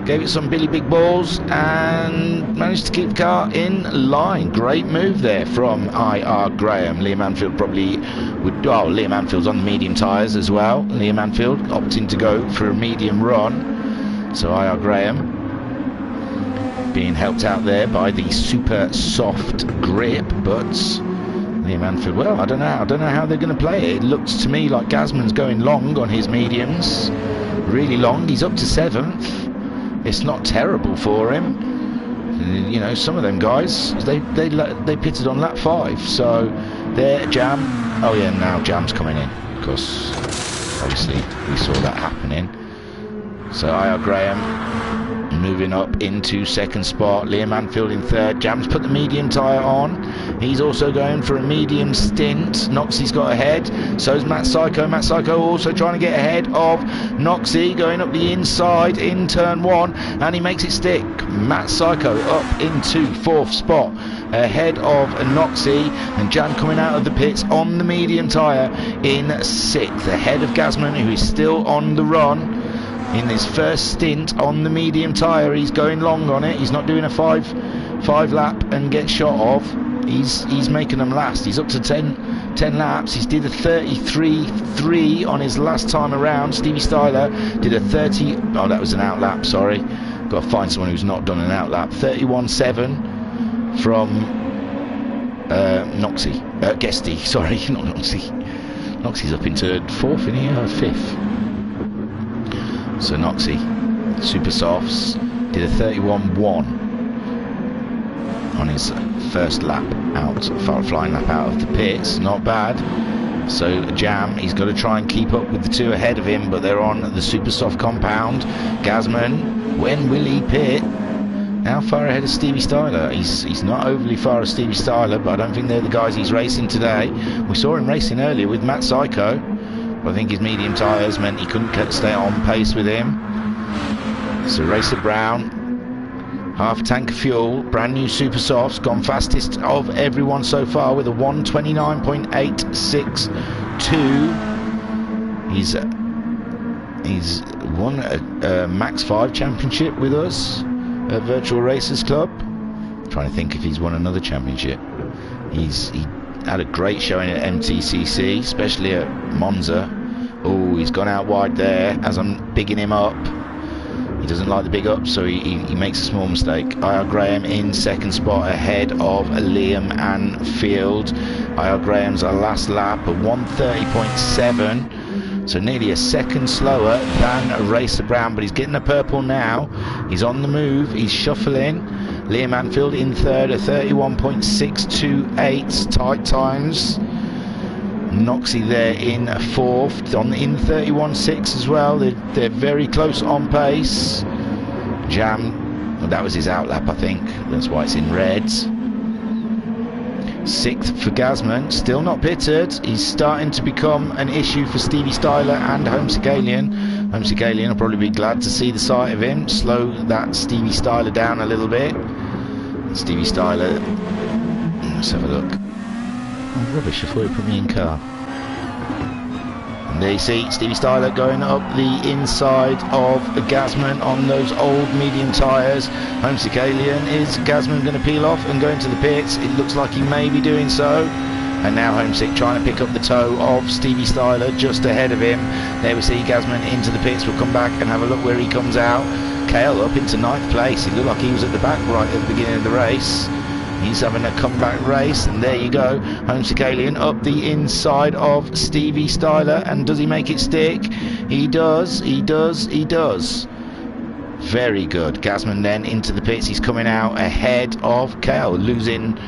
gave it some Billy Big Balls and managed to keep the car in line. Great move there from IR Graham. Liam Anfield probably would, oh, Liam Anfield's on the medium tyres as well. Liam Anfield opting to go for a medium run. So IR Graham being helped out there by the super soft grip, but Liam Anfield, well, I don't know how they're going to play it. It looks to me like Gazman's going long on his mediums, really long. He's up to 7th. It's not terrible for him. You know, some of them guys, they pitted on lap 5, so there, Jam. Oh yeah, now Jam's coming in, because obviously we saw that happening. So IR Graham moving up into second spot, Liam Anfield in third. Jam's put the medium tyre on. He's also going for a medium stint. Noxie's got ahead, so's Matt Psycho. Matt Psycho also trying to get ahead of Noxie, going up the inside in turn 1, and he makes it stick. Matt Psycho up into fourth spot, ahead of Noxie, and Jan coming out of the pits on the medium tyre in sixth, ahead of Gazman, who is still on the run. In his first stint on the medium tyre, he's going long on it. He's not doing a five lap and get shot off. He's making them last. He's up to 10 laps. He's did a 33.3 on his last time around. Stevie Styler did a 30. Oh, that was an out lap. Sorry, got to find someone who's not done an out lap. 31.7 from Noxie, Guesty. Sorry, not Noxie. Noxie's up into fourth in here, fifth. So Noxie, Super Softs, did a 31.1 on his first lap out, flying lap out of the pits. Not bad. So Jam, he's got to try and keep up with the two ahead of him, but they're on the Super Soft compound. Gazman, when will he pit? How far ahead of Stevie Styler? He's not overly far of Stevie Styler, but I don't think they're the guys he's racing today. We saw him racing earlier with Matt Psycho. I think his medium tyres meant he couldn't stay on pace with him. So Racer Brown, half a tank of fuel, brand new Super Softs, gone fastest of everyone so far with a 1:29.862. He's won a Max 5 championship with us at Virtual Racers Club. I'm trying to think if he's won another championship. He had a great showing at MTCC, especially at Monza. Oh, he's gone out wide there as I'm bigging him up. He doesn't like the big up, so he makes a small mistake. IR Graham in second spot, ahead of Liam Anfield. IR Graham's last lap, a 1:30.7, so nearly a second slower than Racer Brown, but he's getting a purple now. He's on the move, he's shuffling. Liam Anfield in third, a 31.628, tight times. Noxie there in fourth, in 31.6 as well. They're very close on pace. Jam, well, that was his outlap, I think. That's why it's in reds. Sixth for Gazman, still not pitted. He's starting to become an issue for Stevie Styler and Homesick Alien. Homesick Alien will probably be glad to see the sight of him. Slow that Stevie Styler down a little bit. Stevie Styler, let's have a look. Oh, rubbish, I thought he put me in car. And there you see Stevie Styler going up the inside of Gazman on those old medium tyres. Homesick Alien, is Gazman going to peel off and go into the pits? It looks like he may be doing so. And now Homesick trying to pick up the toe of Stevie Styler just ahead of him. There we see Gazman into the pits. We'll come back and have a look where he comes out. Kale up into 9th place. He looked like he was at the back right at the beginning of the race. He's having a comeback race, and there you go. Homesick Alien up the inside of Stevie Styler, and does he make it stick? He does, he does, he does. Very good. Gazman then into the pits. He's coming out ahead of Kale, losing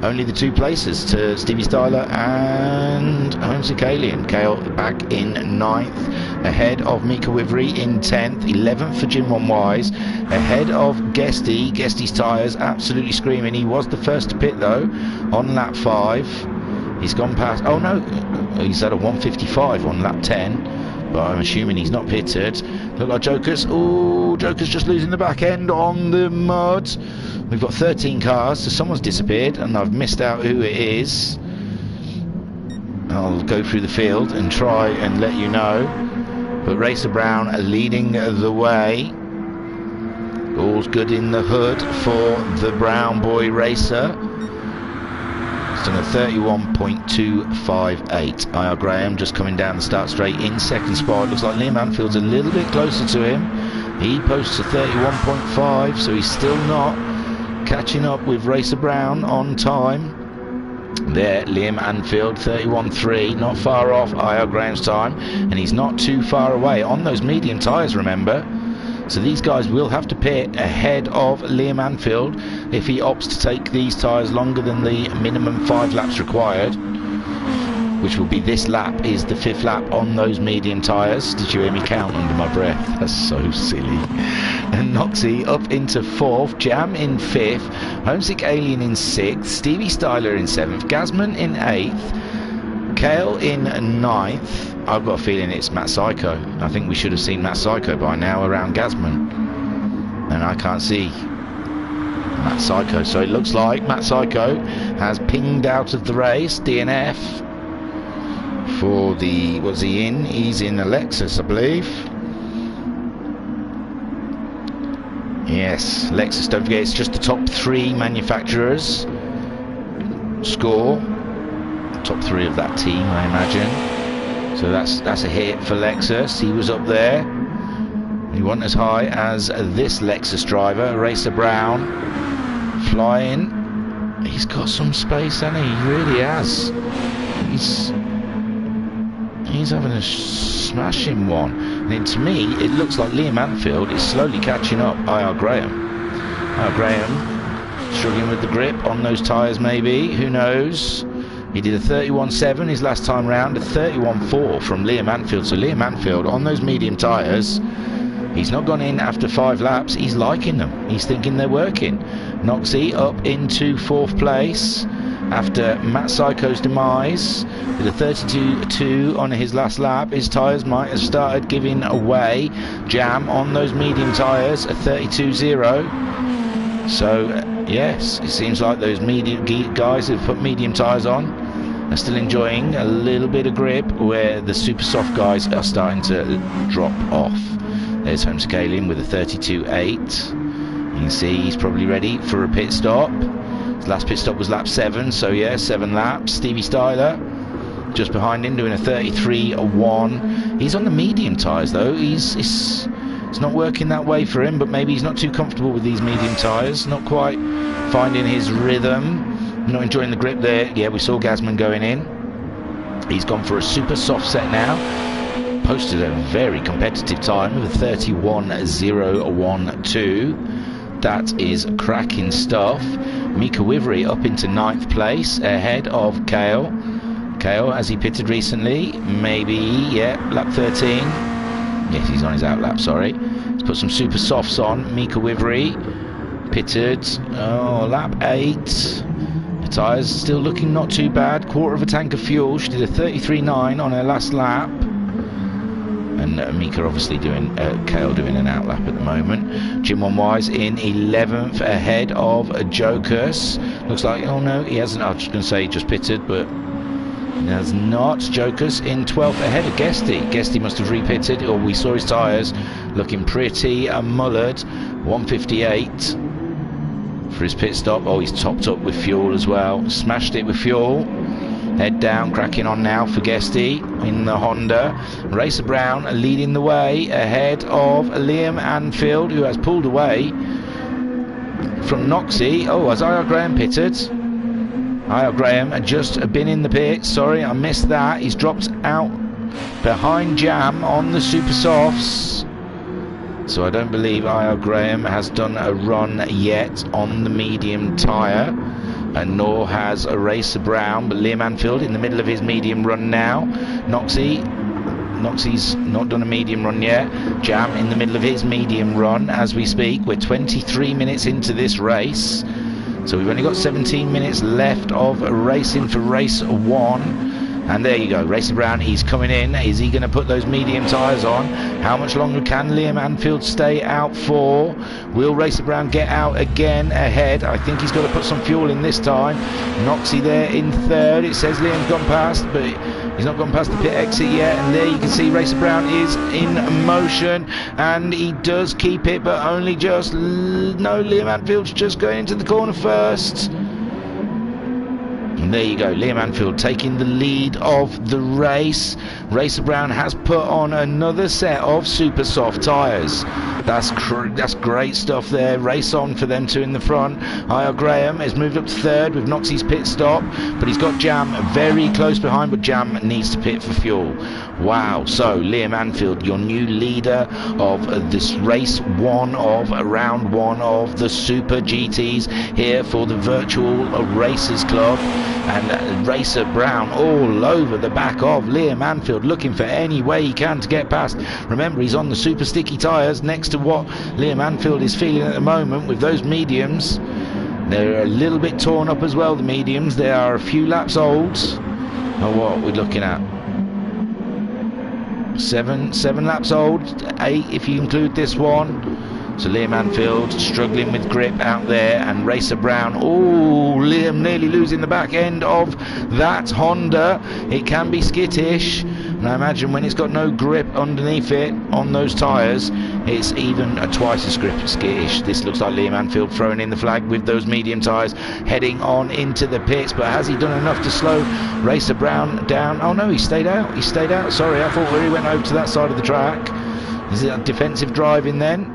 only the 2 places to Stevie Styler and Homesick Alien. Kale back in 9th, ahead of Mika Wivery in 10th, 11th for Jim One Wise, ahead of Guesty. Guesty's tyres absolutely screaming. He was the first to pit though on lap 5. He's gone past, oh no, he's at a 1:55 on lap 10. But I'm assuming he's not pitted. Look like Joker's. Oh, Joker's just losing the back end on the mud. We've got 13 cars, so someone's disappeared, and I've missed out who it is. I'll go through the field and try and let you know. But Racer Brown leading the way. All's good in the hood for the Brown Boy Racer. It's done a 31.258. IR Graham just coming down the start straight in second spot. Looks like Liam Anfield's a little bit closer to him. He posts a 31.5, so he's still not catching up with Racer Brown on time. There, Liam Anfield, 31.3, not far off IR Graham's time, and he's not too far away on those medium tyres, remember. So these guys will have to pit ahead of Liam Anfield if he opts to take these tyres longer than the minimum 5 laps required, which will be this lap, is the 5th lap on those medium tyres. Did you hear me count under my breath? That's so silly. And Noxie up into 4th, Jam in 5th, Homesick Alien in 6th, Stevie Styler in 7th, Gazman in 8th, Kale in 9th. I've got a feeling it's Matt Psycho. I think we should have seen Matt Psycho by now around Gazman, and I can't see Matt Psycho. So it looks like Matt Psycho has pinged out of the race. DNF for the, what's he in? He's in a Lexus, I believe. Yes, Lexus, don't forget, it's just the top 3 manufacturers score. Top 3 of that team, I imagine. So that's a hit for Lexus. He was up there. He wasn't as high as this Lexus driver, Racer Brown, flying. He's got some space, hasn't he? He really has. He's having a smashing one. And to me, it looks like Liam Anfield is slowly catching up. IR Graham. IR Graham struggling with the grip on those tyres, maybe. Who knows? He did a 31.7 his last time round, a 31.4 from Liam Anfield. So Liam Anfield on those medium tyres, he's not gone in after 5 laps. He's liking them. He's thinking they're working. Noxie up into 4th place after Matt Psycho's demise with a 32.2 on his last lap. His tyres might have started giving away. Jam on those medium tyres, a 32.0. So yes, it seems like those medium guys who've put medium tyres on are still enjoying a little bit of grip, where the super soft guys are starting to drop off. There's Homesick Alien with a 32.8. You can see he's probably ready for a pit stop. His last pit stop was lap 7, so yeah, 7 laps. Stevie Styler just behind him doing a 33.1. He's on the medium tyres though. It's not working that way for him, but maybe he's not too comfortable with these medium tyres, not quite finding his rhythm, not enjoying the grip there. Yeah, we saw Gazman going in. He's gone for a super soft set now. Posted a very competitive time with a 31.012. That is cracking stuff. Mika Wivery up into 9th place ahead of Kale. Kale, has he pitted recently? Maybe, yeah, lap 13. Yes, he's on his out lap, sorry. Let's put some super softs on. Mika Wivery pitted, lap 8. The tyres still looking not too bad. Quarter of a tank of fuel. She did a 33.9 on her last lap. And Mika obviously doing, Kale doing an out lap at the moment. Jim One Wise in 11th ahead of Jokers. Looks like, oh no, he hasn't. I was just going to say he just pitted, but he has not. Jokers in 12th ahead of Guesty. Guesty must have repitted, or we saw his tyres looking pretty mullered. 158 for his pit stop. Oh, he's topped up with fuel as well. Smashed it with fuel. Head down, cracking on now for Guesty in the Honda. Racer Brown leading the way ahead of Liam Anfield, who has pulled away from Noxie. Oh, has IR Graham pitted? IR Graham had just been in the pit. Sorry, I missed that. He's dropped out behind Jam on the super softs. So I don't believe IR Graham has done a run yet on the medium tyre, and nor has a Racer Brown, but Liam Anfield in the middle of his medium run now. Noxie's not done a medium run yet. Jam in the middle of his medium run as we speak. We're 23 minutes into this race, so we've only got 17 minutes left of racing for race 1. And there you go, Racer Brown, he's coming in. Is he going to put those medium tyres on? How much longer can Liam Anfield stay out for? Will Racer Brown get out again ahead? I think he's got to put some fuel in this time. Noxie there in 3rd. It says Liam's gone past, but he's not gone past the pit exit yet. And there you can see Racer Brown is in motion, and he does keep it, but only just. No, Liam Anfield's just going into the corner first. And there you go, Liam Anfield taking the lead of the race. Racer Brown has put on another set of super soft tyres. That's great stuff there. Race on for them two in the front. IR Graham has moved up to third with Noxie's pit stop, but he's got Jam very close behind, but Jam needs to pit for fuel. Wow, so Liam Anfield, your new leader of this race one of round one of the Super GTs here for the Virtual Racers Club. And Racer Brown all over the back of Liam Anfield, looking for any way he can to get past. Remember, he's on the super sticky tyres next to what Liam Anfield is feeling at the moment with those mediums. They're a little bit torn up as well, the mediums. They are a few laps old. Oh, what are we looking at? Seven laps old, 8 if you include this one. So Liam Anfield struggling with grip out there, and Racer Brown, oh, Liam nearly losing the back end of that Honda. It can be skittish, and I imagine when it's got no grip underneath it on those tyres, it's even twice as skittish. This looks like Liam Anfield throwing in the flag with those medium tyres, heading on into the pits, but has he done enough to slow Racer Brown down? Oh no, he stayed out, sorry, I thought he went over to that side of the track. Is it a defensive driving then?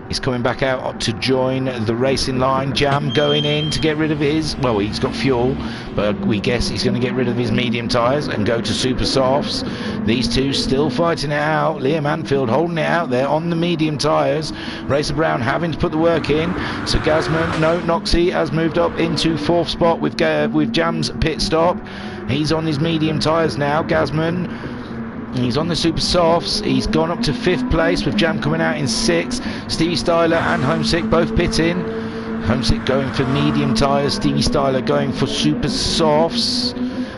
He's coming back out to join the racing line. Jam going in to get rid of his, well, he's got fuel, but we guess he's going to get rid of his medium tyres and go to super softs. These two still fighting it out. Liam Anfield holding it out there on the medium tyres. Racer Brown having to put the work in. So Gazman, no, Noxie has moved up into 4th spot with Jam's pit stop. He's on his medium tyres now, Gazman. He's on the super softs. He's gone up to 5th place with Jam coming out in 6th. Stevie Styler and Homesick both pitting. Homesick going for medium tyres, Stevie Styler going for super softs.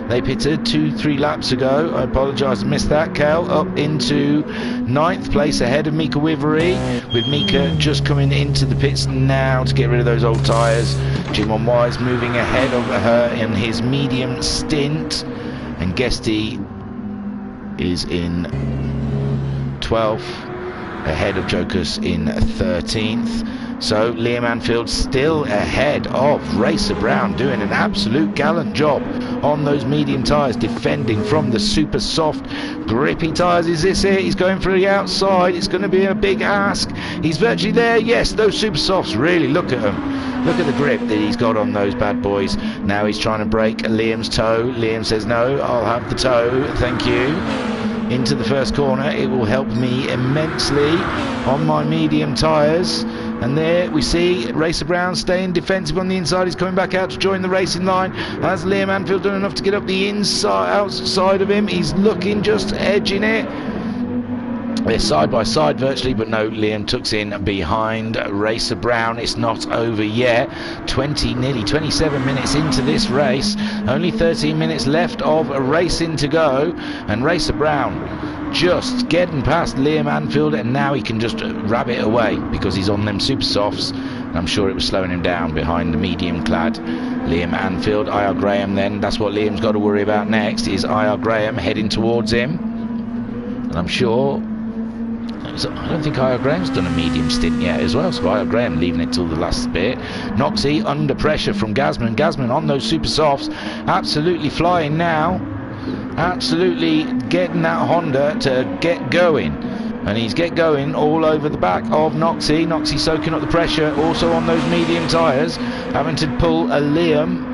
They pitted 2-3 laps ago. I apologise, I missed that. Kel up into 9th place ahead of Mika Wivery, with Mika just coming into the pits now to get rid of those old tyres. Jimon Wise moving ahead of her in his medium stint, and Guesty is in 12th, ahead of Jokers in 13th. So Liam Anfield still ahead of Racer Brown, doing an absolute gallant job on those medium tyres, defending from the super soft grippy tyres. Is this it? He's going for the outside. It's going to be a big ask. He's virtually there. Yes, those super softs, really, look at them. Look at the grip that he's got on those bad boys. Now he's trying to break Liam's toe. Liam says, no, I'll have the toe, thank you. Into the first corner, it will help me immensely on my medium tyres. And there we see Racer Brown staying defensive on the inside. He's coming back out to join the racing line. Has Liam Anfield done enough to get up the inside, outside of him? He's looking, just edging it. They're side by side virtually, but no, Liam tucks in behind Racer Brown. It's not over yet. Nearly 27 minutes into this race. Only 13 minutes left of racing to go. And Racer Brown just getting past Liam Anfield, and now he can just rabbit away because he's on them super softs. And I'm sure it was slowing him down behind the medium clad Liam Anfield. IR Graham then, that's what Liam's got to worry about next, is IR Graham heading towards him. And I'm sure, I don't think IR Graham's done a medium stint yet as well, so IR Graham leaving it till the last bit. Noxie under pressure from Gazman. Gazman on those super softs, absolutely flying now, absolutely getting that Honda to get going. And he's get going all over the back of Noxie. Noxie soaking up the pressure also on those medium tyres, having to pull a Liam.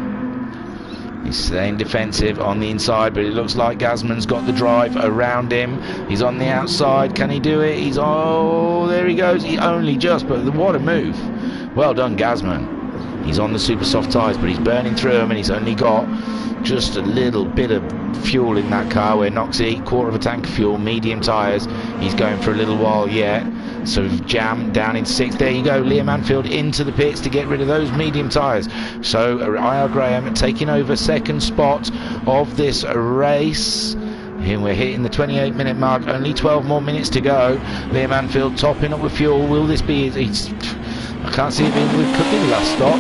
He's staying defensive on the inside, but it looks like Gazman's got the drive around him. He's on the outside. Can he do it? He's, oh, there he goes. He only just, but what a move. Well done, Gazman. He's on the super soft tyres, but he's burning through them, and he's only got just a little bit of fuel in that car, where Noxie, quarter of a tank of fuel, medium tyres. He's going for a little while yet. So Jam down in 6th. There you go, Liam Anfield into the pits to get rid of those medium tyres. So IR Graham taking over 2nd spot of this race. Here we're hitting the 28-minute mark, only 12 more minutes to go. Liam Anfield topping up with fuel. Will this be his, I can't see it being, it could be the last stop.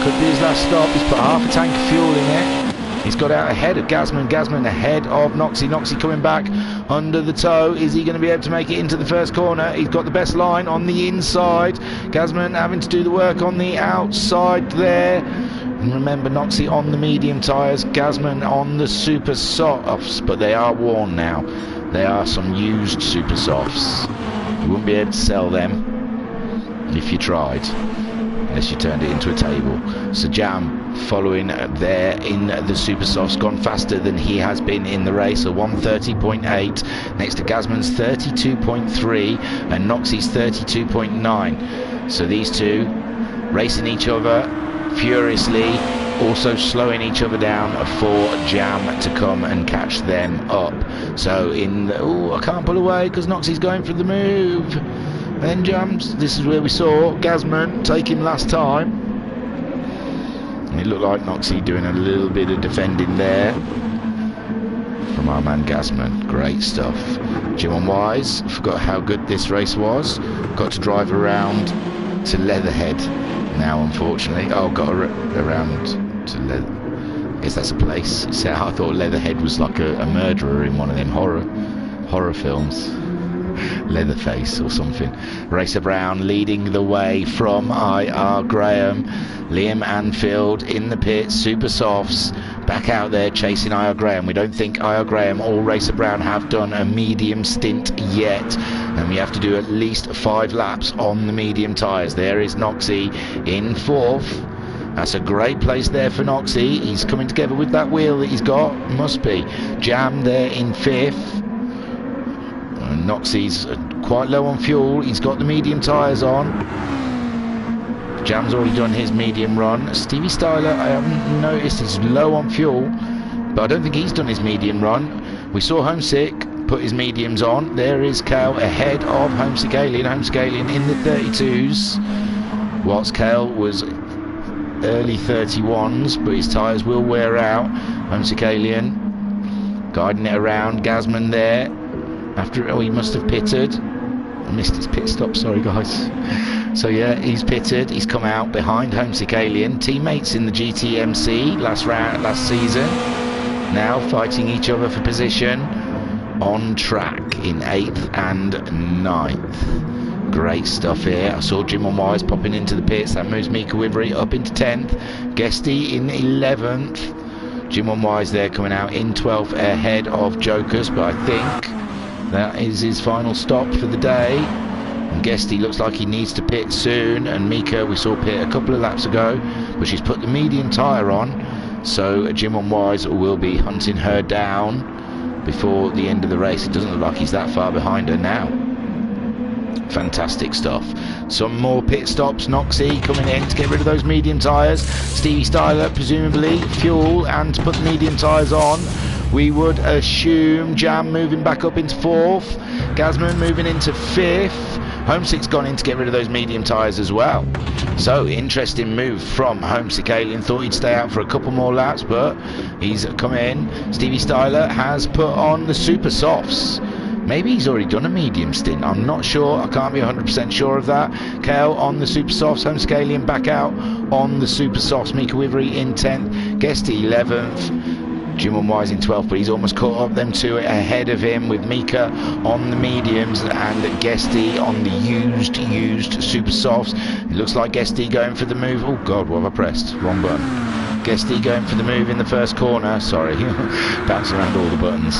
Could be his last stop. He's put half a tank of fuel in it. He's got out ahead of Gazman. Gazman ahead of Noxie. Noxie coming back under the toe. Is he going to be able to make it into the first corner? He's got the best line on the inside. Gazman having to do the work on the outside there. And remember, Noxie on the medium tyres, Gazman on the super softs, but they are worn now. They are some used super softs. You wouldn't be able to sell them if you tried, unless you turned it into a table. So Jam following there in the super softs, gone faster than he has been in the race, a 1:30.8 next to Gazman's 32.3 and Noxie's 32.9. So these two racing each other furiously, also slowing each other down for Jam to come and catch them up. So in the, oh, I can't pull away because Noxie's going for the move. And then Jam's, this is where we saw Gazman take him last time. And it looked like Noxie doing a little bit of defending there from our man Gazman. Great stuff. Jim on Wise, forgot how good this race was. Got to drive around to Leatherhead now, unfortunately. Oh, got around to I guess that's a place. So I thought Leatherhead was like a murderer in one of them horror films. Leatherface or something. Racer Brown leading the way from IR Graham. Liam Anfield in the pits, super softs back out there chasing IR Graham. We don't think IR Graham or Racer Brown have done a medium stint yet, and we have to do at least 5 laps on the medium tyres. There is Noxie in 4th. That's a great place there for Noxie. He's coming together with that wheel that he's got. Must be. Jam there in 5th. Noxie's quite low on fuel. He's got the medium tyres on. Jam's already done his medium run. Stevie Styler, I haven't noticed, he's low on fuel, but I don't think he's done his medium run. We saw Homesick put his mediums on. There is Kale ahead of Homesick Alien. Homesick Alien in the 32s, whilst Kale was early 31s, but his tyres will wear out. Homesick Alien guiding it around. Gazman there. After, oh, he must have pitted. I missed his pit stop, sorry guys. So yeah, he's pitted. He's come out behind Homesick Alien. Teammates in the GTMC last season. Now fighting each other for position on track in 8th and 9th. Great stuff here. I saw Jim on Wise popping into the pits. That moves Mika Wivery up into 10th. Guesty in 11th. Jim on Wise there coming out in 12th ahead of Jokers, but I think that is his final stop for the day. And Guesty looks like he needs to pit soon. And Mika, we saw pit a couple of laps ago, but she's put the medium tyre on. So Jim on Wise will be hunting her down before the end of the race. It doesn't look like he's that far behind her now. Fantastic stuff. Some more pit stops. Noxie coming in to get rid of those medium tyres. Stevie Styler presumably fuel and to put the medium tyres on. We would assume Jam moving back up into 4th. Gazman moving into 5th. Homesick's gone in to get rid of those medium tyres as well. So, interesting move from Homesick Alien. Thought he'd stay out for a couple more laps, but he's come in. Stevie Styler has put on the super softs. Maybe he's already done a medium stint. I'm not sure. I can't be 100% sure of that. Kale on the super softs. Homesick Alien back out on the super softs. Mika Wivery in 10th. Guesty 11th. Jim on Wise in 12th, but he's almost caught up them two ahead of him, with Mika on the mediums and Guesty on the used super softs. It looks like Guesty going for the move. Oh god, what have I pressed? Wrong button. Guesty going for the move in the first corner. Sorry, bouncing around all the buttons.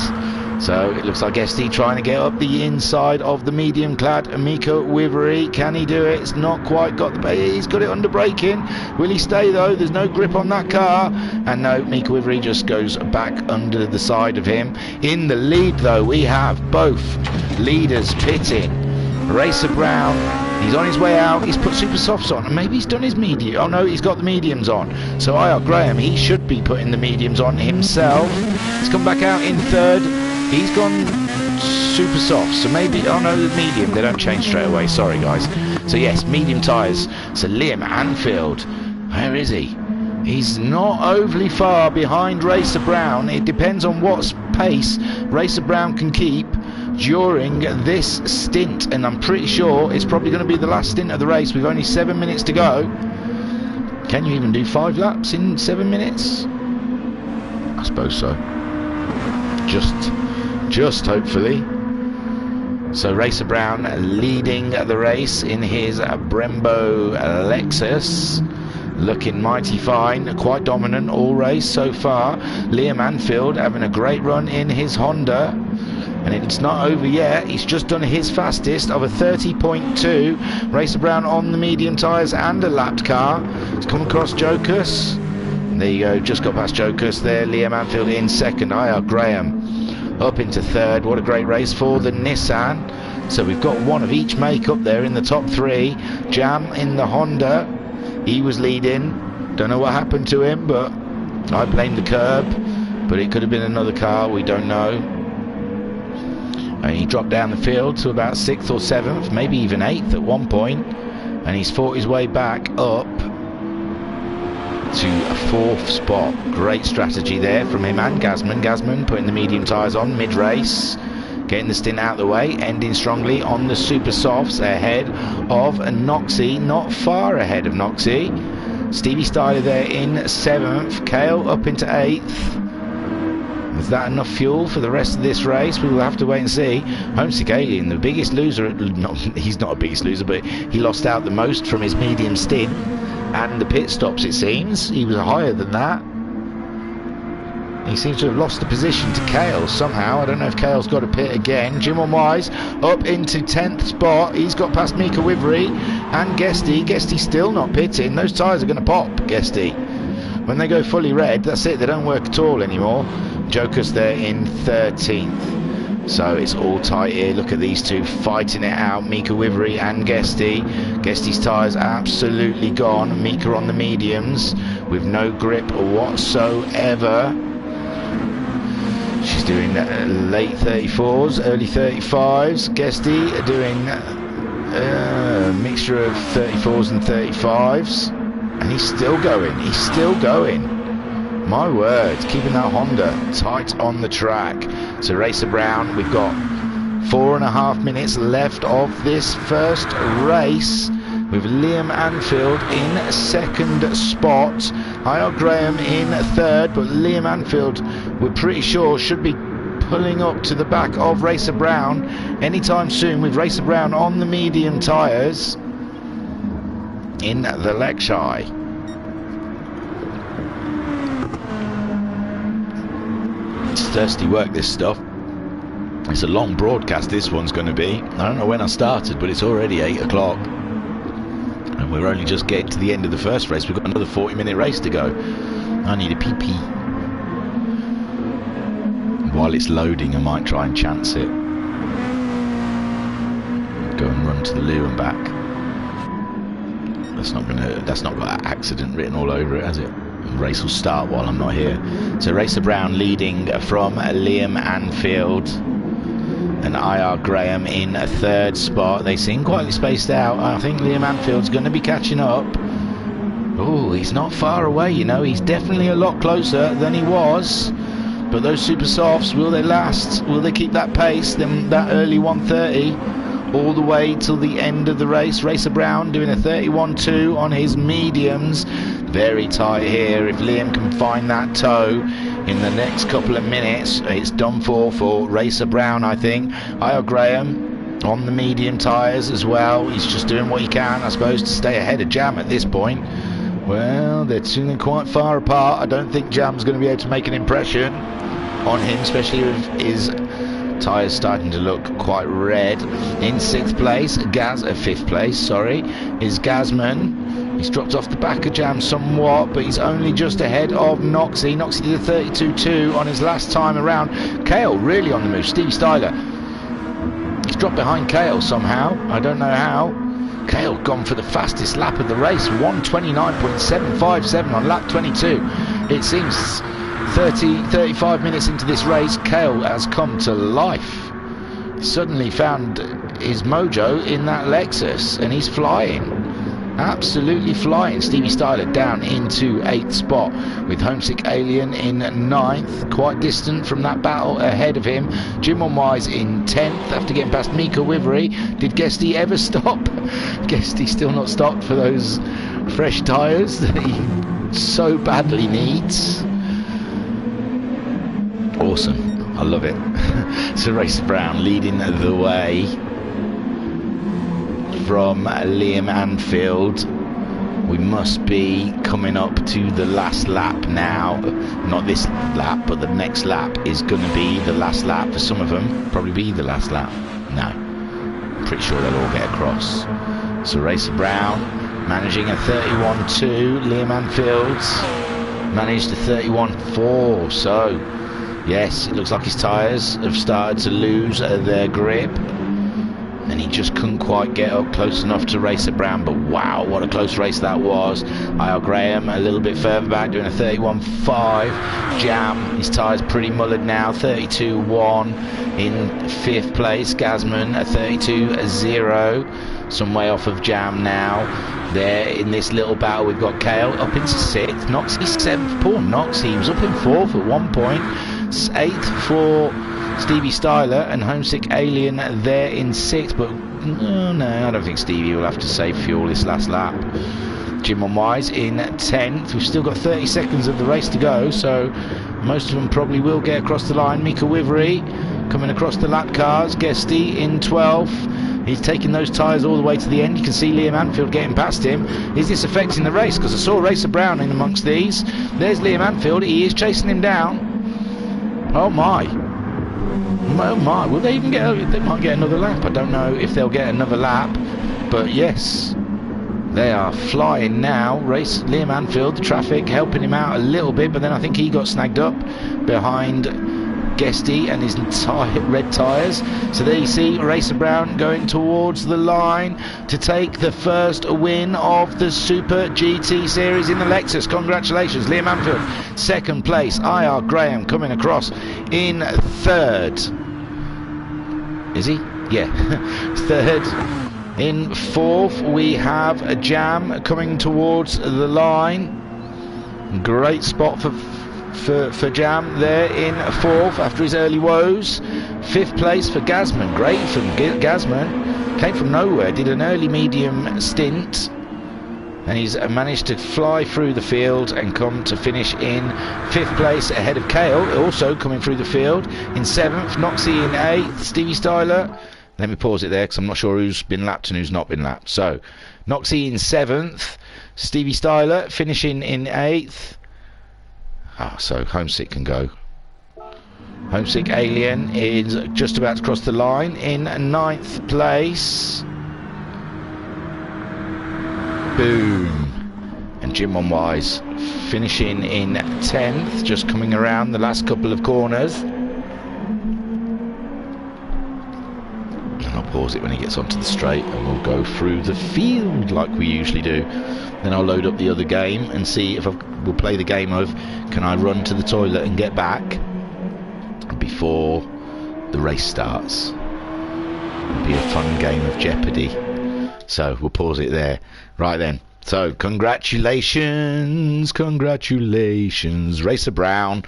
So it looks like Guesty trying to get up the inside of the medium clad Mika Wivery. Can he do it? It's not quite got the... He's got it under braking. Will he stay though? There's no grip on that car. And no, Mika Wivery just goes back under the side of him. In the lead though, we have both leaders pitting. Racer Brown, he's on his way out. He's put super softs on, and maybe he's done his medium. Oh no, he's got the mediums on. So IR Graham, he should be putting the mediums on himself. He's come back out in 3rd. He's gone super soft, so maybe, oh no, the medium, they don't change straight away, sorry guys. So yes, medium tyres. So Liam Anfield, where is he? He's not overly far behind Racer Brown. It depends on what pace Racer Brown can keep during this stint, and I'm pretty sure it's probably going to be the last stint of the race. We've only 7 minutes to go. Can you even do 5 laps in 7 minutes? I suppose so. Just hopefully. So Racer Brown leading the race in his Brembo Lexus. looking mighty fine, quite dominant all race so far. Liam Anfield having a great run in his Honda, and it's not over yet. He's just done his fastest of a 30.2. Racer Brown on the medium tyres and a lapped car. He's come across Jokus. There you go, just got past Jokus there. Liam Anfield in second. IR Graham up into third. What a great race for the Nissan. So we've got one of each make up there in the top three. Jam in the Honda, he was leading. Don't know what happened to him, but I blame the curb. But it could have been another car, we don't know. And he dropped down the field to about 6th or 7th, maybe even 8th at one point. And he's fought his way back up to a 4th spot. Great strategy there from him and Gazman. Gazman putting the medium tyres on mid-race, getting the stint out of the way, ending strongly on the super softs ahead of Noxie, not far ahead of Noxie. Stevie Styler there in 7th, Kale up into 8th. Is that enough fuel for the rest of this race? We will have to wait and see. Homesick Alien, the biggest loser, he's not a biggest loser, but he lost out the most from his medium stint and the pit stops, it seems. He was higher than that. He seems to have lost the position to Kale somehow. I don't know if Kale's got a pit again. Jim Wise up into 10th spot. He's got past Mika Wivery and Guesty. Guesty still not pitting. Those tyres are going to pop, Guesty. When they go fully red, that's it. They don't work at all anymore. Jokus there in 13th. So it's all tight here. Look at these two fighting it out. Mika Wivery and Guesty. Guesty's tyres absolutely gone. Mika on the mediums with no grip whatsoever. She's doing late 34s, early 35s. Guesty doing a mixture of 34s and 35s. And he's still going. He's still going. My word, keeping that Honda tight on the track. So Racer Brown, we've got 4.5 minutes left of this first race, with Liam Anfield in 2nd spot. IR Graham in 3rd, but Liam Anfield, we're pretty sure, should be pulling up to the back of Racer Brown anytime soon, with Racer Brown on the medium tyres in the Lexi. It's thirsty work, this stuff. It's a long broadcast, this one's going to be. I don't know when I started, but it's already 8 o'clock. And we're only just getting to the end of the first race. We've got another 40-minute race to go. I need a pee-pee. While it's loading, I might try and chance it. Go and run to the loo and back. That's not got accident written all over it, has it? The race will start while I'm not here. So Racer Brown leading from Liam Anfield and IR Graham in 3rd spot. They seem quite spaced out. I think Liam Anfield's going to be catching up. Oh, he's not far away, you know. He's definitely a lot closer than he was. But those super softs, will they last? Will they keep that pace, that early 130? All the way till the end of the race. Racer Brown doing a 31.2 on his mediums. Very tight here. If Liam can find that toe in the next couple of minutes, it's done for Racer Brown, I think. IR Graham on the medium tyres as well. He's just doing what he can, I suppose, to stay ahead of Jam at this point. Well, they're sitting quite far apart. I don't think Jam's going to be able to make an impression on him, especially with his tyres starting to look quite red. In 6th place, 5th place, sorry, is Gazman. He's dropped off the back of Jam somewhat, but he's only just ahead of Noxie. Noxie did a 32.2 on his last time around. Kale really on the move. Stevie Styler, he's dropped behind Kale somehow. I don't know how. Kale gone for the fastest lap of the race, 1:29.757 on lap 22. It seems 35 minutes into this race, Kale has come to life. Suddenly found his mojo in that Lexus, and he's flying. Absolutely flying. Stevie Styler down into 8th spot, with Homesick Alien in 9th, quite distant from that battle ahead of him. Jim Wise in 10th after getting past Mika Wivery. Did Guesty ever stop? Guesty still not stopped for those fresh tyres that he so badly needs. Awesome, I love it. So Racer Brown leading the way from Liam Anfield We must be coming up to the last lap now. Not this lap, but the next lap is going to be the last lap for some of them. Probably be the last lap. No. Pretty sure they'll all get across. So Racer Brown managing a 31.2. Liam Anfields managed a 31.4. So, yes, it looks like his tyres have started to lose their grip. And he just couldn't quite get up close enough to Racer Brown. But wow, what a close race that was. IR Graham a little bit further back doing a 31.5. Jam, his tyres pretty mullered now, 32.1. In 5th place, Gazman a 32.0. Some way off of Jam now. There in this little battle we've got Kale up into 6th. Noxie 7th. Poor Nox, he was up in 4th at one point. 8th for Stevie Styler, and Homesick Alien there in 6th, but no, I don't think Stevie will have to save fuel this last lap. Jim Wise in 10th. We've still got 30 seconds of the race to go, so most of them probably will get across the line. Mika Wivery coming across the lap cars. Guesty in 12th. He's taking those tyres all the way to the end. You can see Liam Anfield getting past him. Is this affecting the race? Because I saw Racer Brown in amongst these. There's Liam Anfield. He is chasing him down. Oh my. Oh my, will they even get, they might get another lap. I don't know if they'll get another lap, but yes, they are flying now. Liam Anfield, the traffic helping him out a little bit, but then I think he got snagged up behind Guesty and his red tyres. So there you see Racer Brown going towards the line to take the first win of the Super GT Series in the Lexus. Congratulations, Liam Anfield. 2nd place, IR Graham coming across in 3rd. Is he? Yeah. 3rd. In 4th, we have a Jam coming towards the line. Great spot for Jam there in 4th after his early woes. 5th place for Gazman. Great from Gazman. Came from nowhere, did an early medium stint, and he's managed to fly through the field and come to finish in 5th place ahead of Kale, also coming through the field. In 7th, Noxie in 8th. Stevie Styler. Let me pause it there because I'm not sure who's been lapped and who's not been lapped. So Noxie in 7th. Stevie Styler finishing in 8th. So Homesick can go. Homesick Alien is just about to cross the line in 9th place. Boom. And Jim Wise finishing in 10th, just coming around the last couple of corners. And I'll pause it when he gets onto the straight and we'll go through the field like we usually do. Then I'll load up the other game and see if we'll play the game of can I run to the toilet and get back before the race starts. It'll be a fun game of Jeopardy. So we'll pause it there. Right then. So congratulations, Racer Brown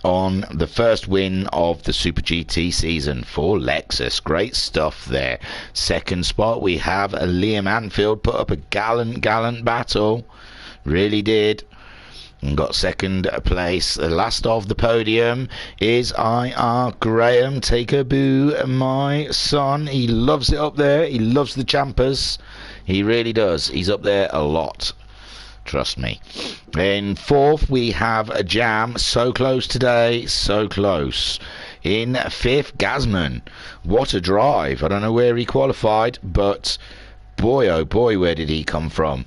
on the first win of the Super GT season for Lexus. Great stuff there. 2nd spot, we have Liam Anfield, put up a gallant battle. Really did. And got 2nd place. The last of the podium is IR Graham. Take a boo, my son. He loves it up there. He loves the Champers. He really does. He's up there a lot. Trust me. In 4th, we have a Jam. So close today. So close. In 5th, Gazman. What a drive. I don't know where he qualified, but boy, oh boy, where did he come from?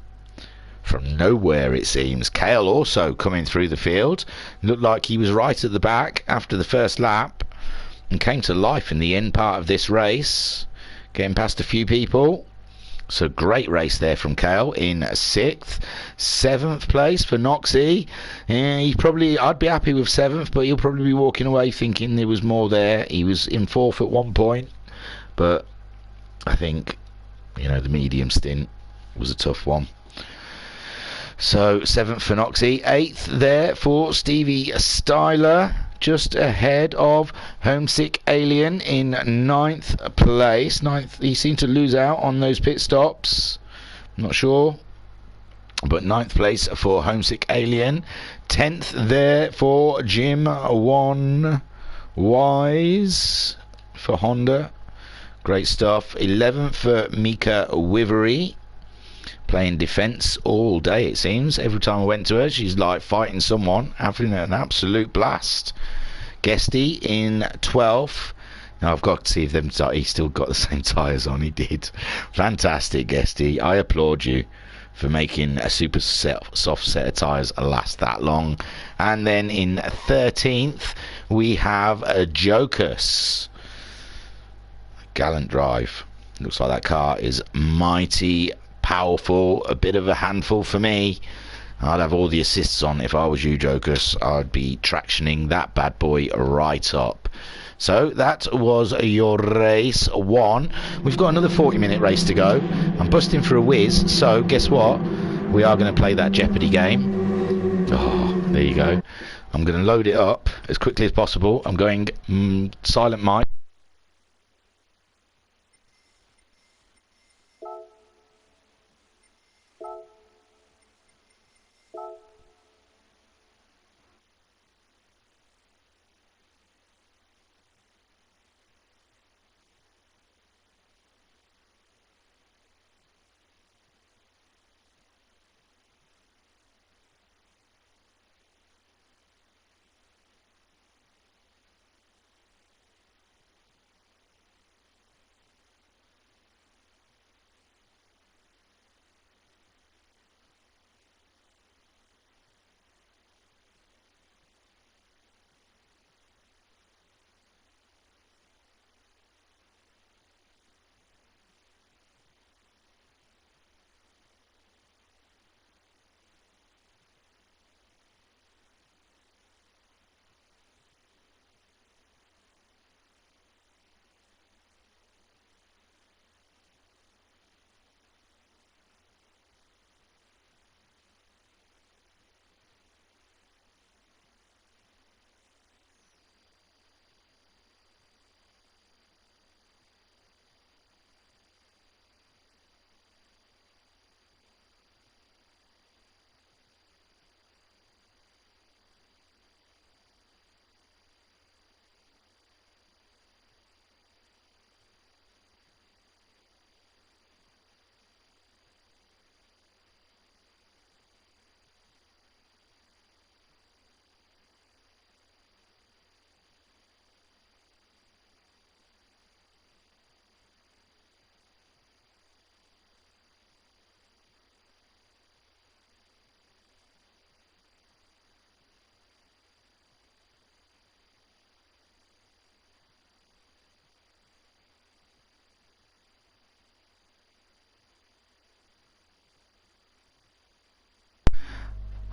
From nowhere, it seems. Kale also coming through the field. Looked like he was right at the back after the first lap and came to life in the end part of this race. Getting past a few people. So great race there from Kale in 6th. 7th place for Noxie. I'd be happy with 7th, but he'll probably be walking away thinking there was more there. He was in 4th at one point, but I think, the medium stint was a tough one. So 7th for Noxie. 8th there for Stevie Styler, just ahead of Homesick Alien in 9th place. 9th, he seemed to lose out on those pit stops. I'm not sure. But 9th place for Homesick Alien. 10th there for Jim Wise for Honda. Great stuff. 11th for Mika Wivery. playing defence all day, it seems. Every time I went to her, she's like fighting someone, having an absolute blast. Guesty in 12th. Now I've got to see if he's still got the same tyres on. He did. Fantastic, Guesty. I applaud you for making a super soft set of tyres last that long. And then in 13th, we have a Jocus. Gallant drive. Looks like that car is mighty powerful. A bit of a handful for me. I'd have all the assists on if I was you, Jocus. I'd be tractioning that bad boy right up. So that was your race 1. We've got another 40-minute race to go. I'm busting for a whiz, so guess what? We are going to play that Jeopardy game. Oh, there you go. I'm going to load it up as quickly as possible. I'm going silent mic.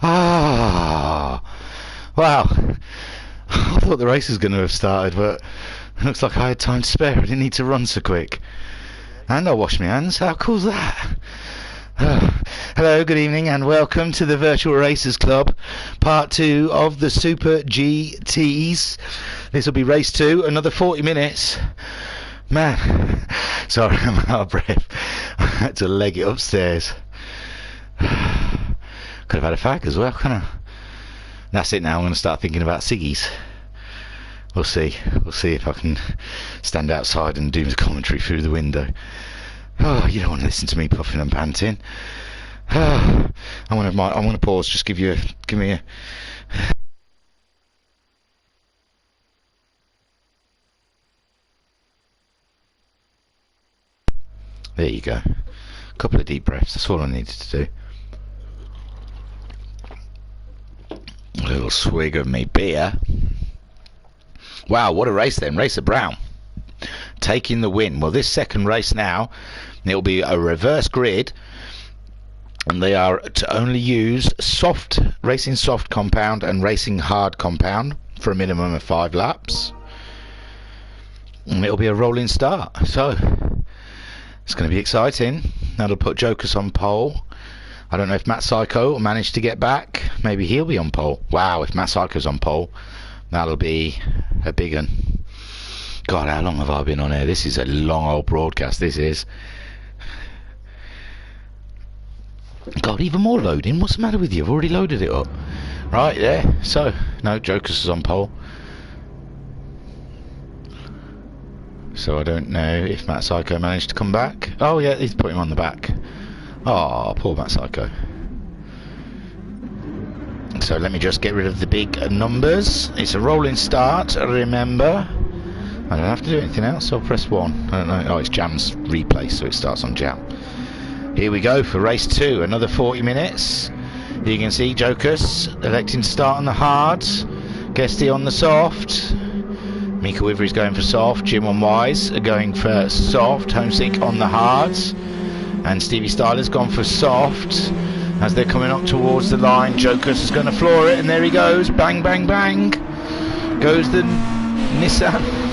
Ah, wow. I thought the race was going to have started, but it looks like I had time to spare. I didn't need to run so quick. And I washed my hands. How cool's that? Hello, good evening, and welcome to the Virtual Racers Club, part 2 of the Super GTs. This will be race 2, another 40 minutes. Man, sorry, I'm out of breath. I had to leg it upstairs. Could have had a fag as well, couldn't I? That's it now. I'm going to start thinking about ciggies. We'll see. We'll see if I can stand outside and do the commentary through the window. Oh, you don't want to listen to me puffing and panting. Oh, I want to pause. Just give me a. There you go. A couple of deep breaths. That's all I needed to do. A little swig of me beer. Wow, what a race then. Racer Brown taking the win. Well, this second race now, it'll be a reverse grid, and they are to only use racing soft compound and racing hard compound for a minimum of 5 laps. And it'll be a rolling start. So it's going to be exciting. That'll put Jocus on pole. I don't know if Matt Psycho will manage to get back. Maybe he'll be on pole. Wow, if Matt Psycho's on pole, that'll be a big one. God, how long have I been on air? This is a long old broadcast, this is. God, even more loading. What's the matter with you? I've already loaded it up. Right, there. So, no, Jocus is on pole. So I don't know if Matt Psycho managed to come back. Oh, yeah, he's put him on the back. Oh, poor Matt Psycho. So let me just get rid of the big numbers. It's a rolling start, remember. I don't have to do anything else, so I'll press 1. I don't know. Oh, it's Jam's replay, so it starts on Jam. Here we go for race 2, another 40 minutes. You can see Jokers electing to start on the hard, Guesty on the soft, Mika Wivery's going for soft, Jim on Wise are going for soft, Homesick on the hard, and Stevie Styler's gone for soft. As they're coming up towards the line, Jokers is going to floor it, and there he goes, bang, bang, bang, goes the Nissan.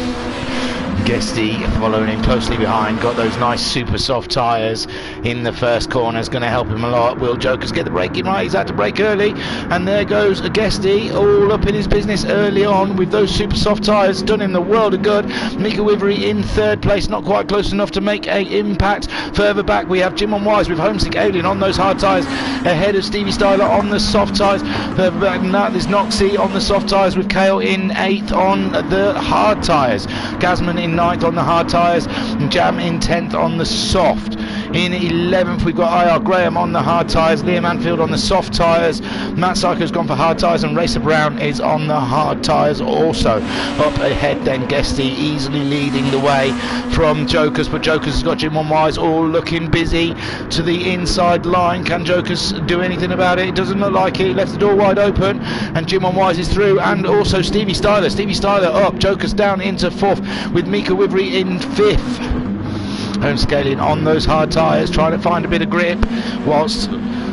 Guesty following him closely behind, got those nice super soft tyres in the first corner, is going to help him a lot. Will Jokers get the braking right? He's had to brake early, and there goes a Guesty all up in his business early on with those super soft tyres, done him the world of good. Mika Wivery in third place, not quite close enough to make a impact. Further back we have Jim on Wise with Homesick Alien on those hard tyres, ahead of Stevie Styler on the soft tyres. Further back than that there's Noxie on the soft tyres with Kale in 8th on the hard tyres. Gasman in 9th on the hard tyres, and Jam in 10th on the soft. In 11th we've got IR Graham on the hard tyres, Liam Anfield on the soft tyres, Matt Psycho's gone for hard tyres, and Racer Brown is on the hard tyres also. Up ahead then Guesty easily leading the way from Jokers, but Jokers has got Jim on Wise all looking busy to the inside line. Can Jokers do anything about it? It doesn't look like it. He left the door wide open, and Jim on Wise is through, and also Stevie Styler. Stevie Styler up, Jokers down into 4th with Mika Wivery in 5th. Home scaling on those hard tyres, trying to find a bit of grip, whilst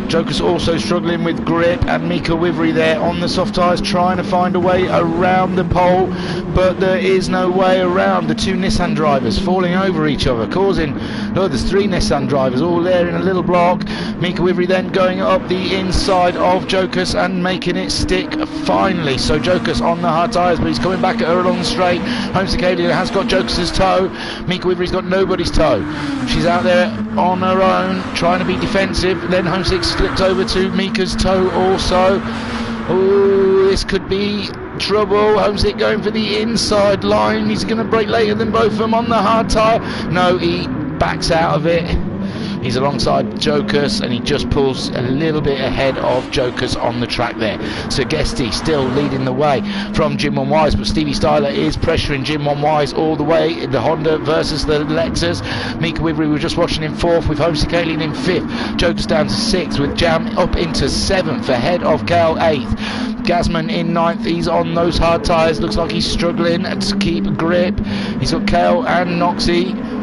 Joker's also struggling with grip, and Mika Wivery there on the soft tyres trying to find a way around the pole, but there is no way around. The two Nissan drivers falling over each other, causing, no, there's 3 Nissan drivers all there in a little block. Mika Wivery then going up the inside of Jokers and making it stick finally. So Jokers on the hard tyres, but he's coming back at her along the straight. Homesick Alien has got Jokers' toe. Mika Wivery's got nobody's toe. She's out there on her own trying to be defensive. Then Homesick slipped over to Mika's toe also. Oh, this could be trouble. Homesick going for the inside line. He's going to brake later than both of them on the hard tyre. No, he backs out of it. He's alongside Jokers, and he just pulls a little bit ahead of Jokers on the track there. So Guesty still leading the way from Jim on Wise, but Stevie Styler is pressuring Jim on Wise all the way. The Honda versus the Lexus. Mika Wivery, we were just watching in 4th with Homesick Alien in 5th. Jokers down to 6th with Jam up into 7th ahead of Cal 8th. Gasman in 9th, he's on those hard tyres, looks like he's struggling to keep grip. He's got Cal and Noxie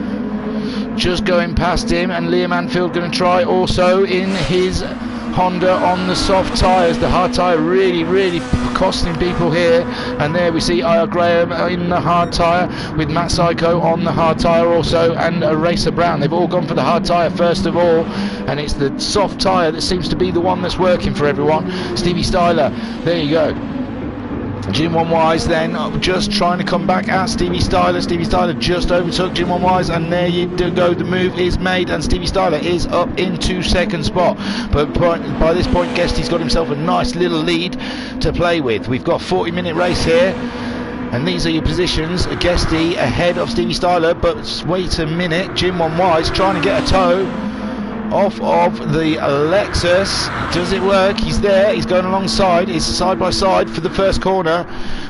just going past him, and Liam Anfield going to try also in his Honda on the soft tyres. The hard tyre really costing people here, and there we see IR Graham in the hard tyre with Matt Psycho on the hard tyre also, and Racer Brown. They've all gone for the hard tyre first of all, and it's the soft tyre that seems to be the one that's working for everyone. Stevie Styler, there you go. Jim on Wise then just trying to come back at Stevie Styler. Stevie Styler just overtook Jim on Wise, and there you go, the move is made, and Stevie Styler is up into 2nd spot. But by this point Guesty's got himself a nice little lead to play with. We've got a 40-minute race here, and these are your positions. Guesty ahead of Stevie Styler, but wait a minute, Jim on Wise trying to get a toe off of the Lexus. Does it work? He's there, he's going alongside, it's side by side for the first corner,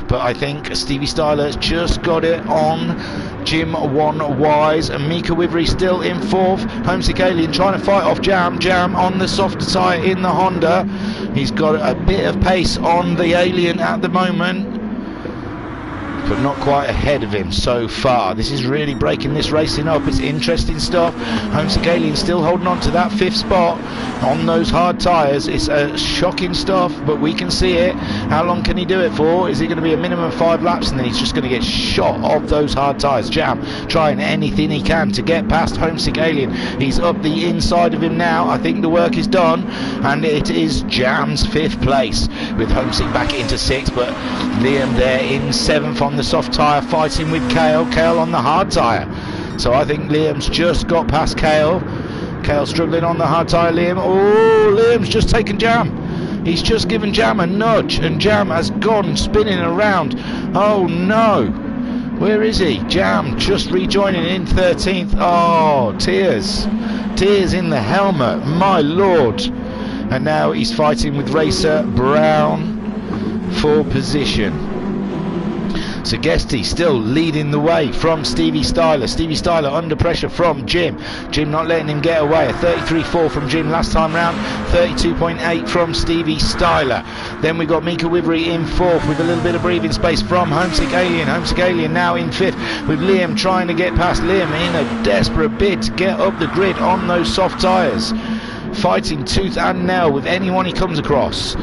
but I think Stevie Styler's just got it on Jim on Wise, and Mika Wivery still in 4th. Homesick Alien trying to fight off Jam on the soft tyre in the Honda. He's got a bit of pace on the Alien at the moment, but not quite ahead of him so far. This is really breaking this racing up. It's interesting stuff. Homesick Alien still holding on to that 5th spot on those hard tyres. It's shocking stuff, but we can see it. How long can he do it for? Is it going to be a minimum of 5 laps, and then he's just going to get shot off those hard tyres? Jam trying anything he can to get past Homesick Alien. He's up the inside of him now. I think the work is done, and it is Jam's 5th place with Homesick back into 6th, but Liam there in 7th on the soft tyre, fighting with Kale on the hard tyre. So I think Liam's just got past Kale struggling on the hard tyre. Liam, oh, Liam's just taken Jam. He's just given Jam a nudge, and Jam has gone spinning around. Oh no, Where is he? Jam just rejoining in 13th. Oh, tears. Tears in the helmet. My lord. And now he's fighting with Racer Brown for position. So Guesty still leading the way from Stevie Styler. Stevie Styler under pressure from Jim. Jim not letting him get away. A 33.4 from Jim last time round. 32.8 from Stevie Styler. Then we got Mika Wivery in 4th with a little bit of breathing space from Homesick Alien. Homesick Alien now in 5th with Liam trying to get past Liam in a desperate bid to get up the grid on those soft tyres. Fighting tooth and nail with anyone he comes across.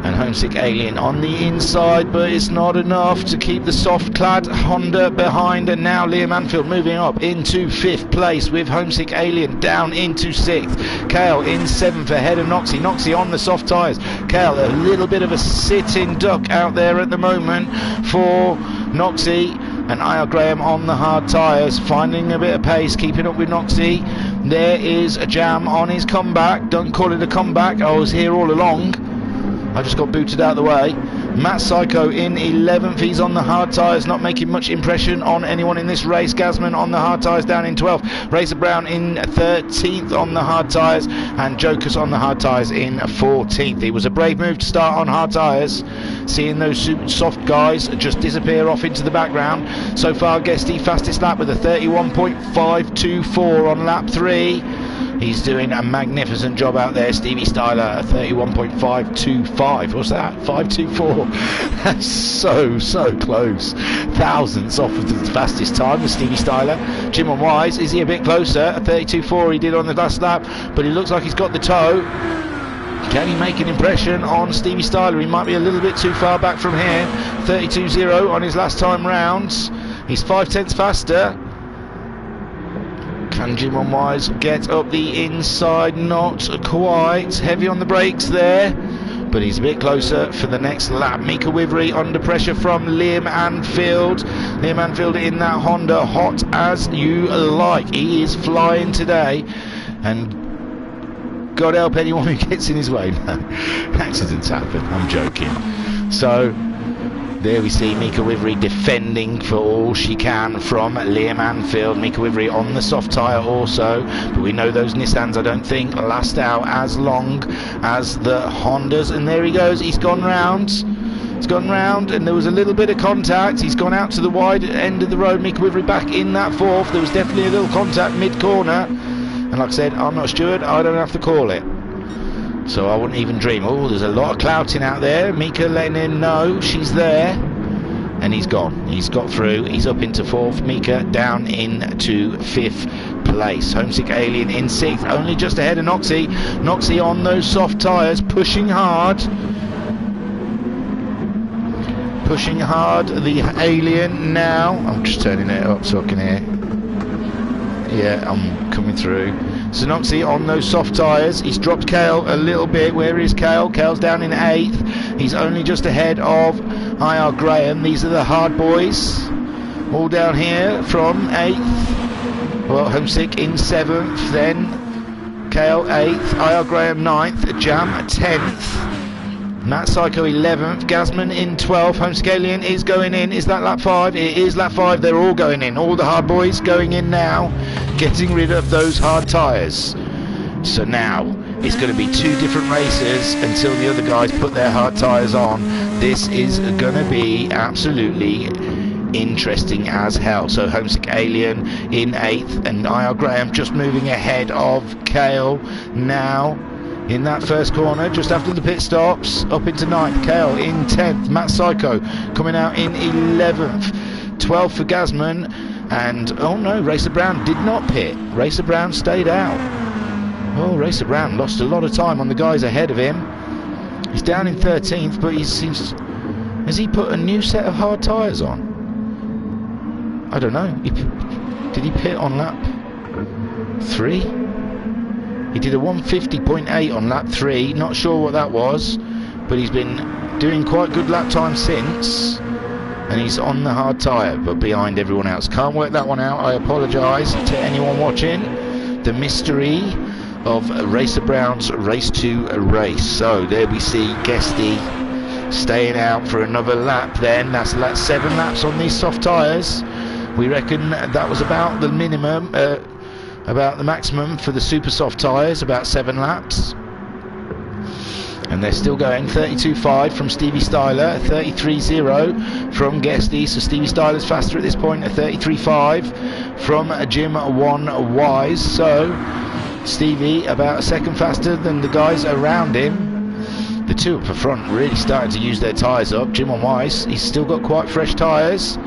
And Homesick Alien on the inside, but it's not enough to keep the soft-clad Honda behind. And now Liam Anfield moving up into 5th place with Homesick Alien down into 6th. Kale in 7th ahead of Noxie. Noxie on the soft tyres. Kale a little bit of a sitting duck out there at the moment for Noxie. And I.R. Graham on the hard tyres, finding a bit of pace, keeping up with Noxie. There is a Jam on his comeback. Don't call it a comeback, I was here all along. I just got booted out of the way. Matt Psycho in 11th. He's on the hard tyres, not making much impression on anyone in this race. Gasman on the hard tyres down in 12th. Racer Brown in 13th on the hard tyres. And Jokers on the hard tyres in 14th. It was a brave move to start on hard tyres. Seeing those soft guys just disappear off into the background. So far, Guesty fastest lap with a 31.524 on lap 3. He's doing a magnificent job out there. Stevie Styler, a 31.525. What's that? 524. That's so close. Thousandths off of the fastest time with Stevie Styler. Jim on Wise, is he a bit closer? A 32.4 he did on the last lap, but he looks like he's got the toe. Can he make an impression on Stevie Styler? He might be a little bit too far back from here. 32.0 on his last time rounds. He's 5/10 faster. Can Jim on Wise get up the inside? Not quite. Heavy on the brakes there, but he's a bit closer for the next lap. Mika Wivery under pressure from Liam Anfield. Liam Anfield in that Honda, hot as you like. He is flying today, and God help anyone who gets in his way. No, accidents happen, I'm joking. So there we see Mika Wivery defending for all she can from Liam Anfield. Mika Wivery on the soft tyre also, but we know those Nissans I don't think last out as long as the Hondas. And there he goes, he's gone round. He's gone round, and there was a little bit of contact. He's gone out to the wide end of the road. Mika Wivery back in that 4th. There was definitely a little contact mid-corner. And like I said, I'm not a steward, I don't have to call it. So I wouldn't even dream. Oh, there's a lot of clouting out there. Mika letting him know she's there. And he's gone. He's got through. He's up into 4th. Mika down into 5th place. Homesick Alien in 6th. Only just ahead of Noxie. Noxie on those soft tyres. Pushing hard. Pushing hard. The Alien now. I'm just turning it up so I can hear. Yeah, I'm coming through. So Noxie on those soft tyres. He's dropped Kale a little bit. Where is Kale? Kale's down in 8th. He's only just ahead of I.R. Graham. These are the hard boys. All down here from 8th. Well, Homesick in 7th. Then Kale 8th. I.R. Graham 9th. Jam 10th. Matt Psycho 11th, Gasman in 12th, Homesick Alien is going in. Is that lap 5? It is lap 5, they're all going in. All the hard boys going in now, getting rid of those hard tyres. So now, it's going to be 2 different races until the other guys put their hard tyres on. This is going to be absolutely interesting as hell. So Homesick Alien in 8th, and I.R. Graham just moving ahead of Kale now. In that first corner, just after the pit stops, up into 9th. Kale in 10th. Matt Psycho coming out in 11th. 12th for Gasman. And, oh no, Racer Brown did not pit. Racer Brown stayed out. Oh, Racer Brown lost a lot of time on the guys ahead of him. He's down in 13th, but he seems... Has he put a new set of hard tyres on? I don't know. Did he pit on lap 3? He did a 150.8 on lap 3, not sure what that was, but he's been doing quite good lap time since, and he's on the hard tyre, but behind everyone else. Can't work that one out, I apologise to anyone watching. The mystery of Racer Brown's Race to Race. So there we see Guesty staying out for another lap then. That's 7 laps on these soft tyres. We reckon that was about the minimum, about the maximum for the super soft tyres, about 7 laps. And they're still going. 32.5 from Stevie Styler, 33.0 from Guesty. So Stevie Styler's faster at this point at 33.5 from Jim One Wise. So Stevie about a second faster than the guys around him. The two up front really starting to use their tyres up. Jim One Wise, he's still got quite fresh tyres.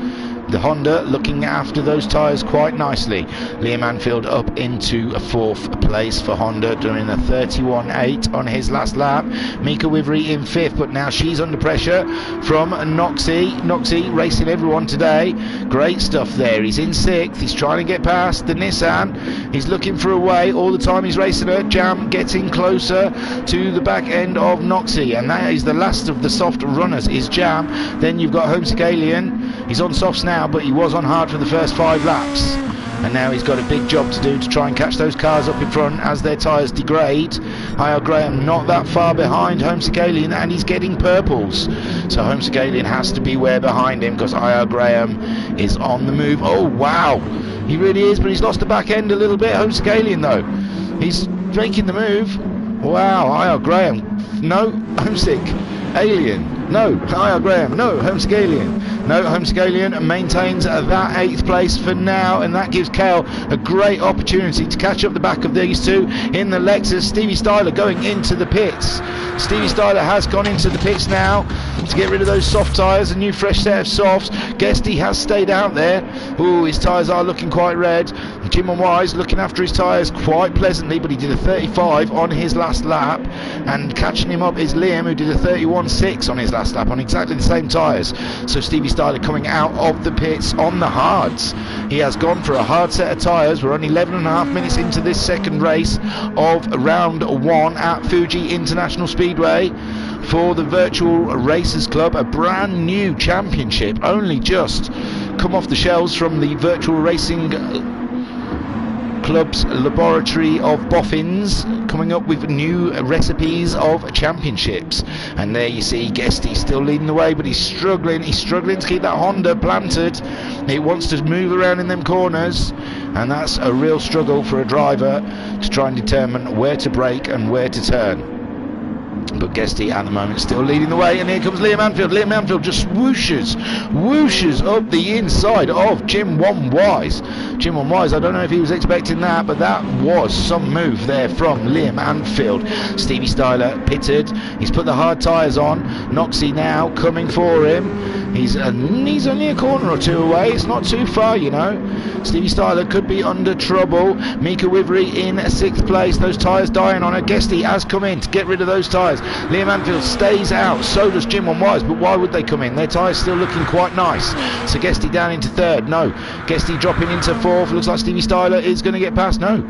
The Honda looking after those tyres quite nicely. Liam Anfield up into a 4th place for Honda, doing a 31.8 on his last lap. Mika Wivery in 5th, but now she's under pressure from Noxie. Noxie racing everyone today. Great stuff there. He's in 6th. He's trying to get past the Nissan. He's looking for a way all the time he's racing her. Jam getting closer to the back end of Noxie, and that is the last of the soft runners is Jam. Then you've got Homesick Alien. He's on softs now, but he was on hard for the first 5 laps, and now he's got a big job to do to try and catch those cars up in front as their tyres degrade. IR Graham not that far behind Homesick Alien, and he's getting purples, so Homesick Alien has to beware behind him because IR Graham is on the move. Oh wow, he really is, but he's lost the back end a little bit. Homesick Alien though, he's making the move. Wow, IR Graham, no. Homesick Alien, no. IR Graham, no. Homesick Alien, no. Homesick Alien maintains that 8th place for now, and that gives Kale a great opportunity to catch up the back of these two in the Lexus. Stevie Styler going into the pits. Stevie Styler has gone into the pits now to get rid of those soft tyres, a new fresh set of softs. Guesty has stayed out there. Ooh, his tyres are looking quite red. Jim Wise looking after his tyres quite pleasantly, but he did a 35 on his last lap, and catching him up is Liam, who did a 31.6 on his last lap on exactly the same tyres. So Stevie Styler coming out of the pits on the hards. He has gone for a hard set of tyres. We're only 11.5 minutes into this second race of round 1 at Fuji International Speedway for the Virtual Racers Club, a brand new championship, only just come off the shelves from the Virtual Racing Club's laboratory of boffins, coming up with new recipes of championships. And there you see Guesty still leading the way, but he's struggling to keep that Honda planted. It wants to move around in them corners, and that's a real struggle for a driver to try and determine where to brake and where to turn. But Guesty at the moment still leading the way, and here comes Liam Anfield. Liam Anfield just whooshes up the inside of Jim One Wise. Jim One Wise, I don't know if he was expecting that, but that was some move there from Liam Anfield. Stevie Styler pitted. He's put the hard tyres on. Noxie now coming for him. He's only a corner or two away. It's not too far, you know. Stevie Styler could be under trouble. Mika Wivery in 6th place. Those tyres dying on her. Guesty has come in to get rid of those tyres. Liam Anfield stays out. So does Jim One Wise. But why would they come in? Their tyres still looking quite nice. So Guesty down into 3rd. No. Guesty dropping into 4th. Looks like Stevie Styler is going to get past. No.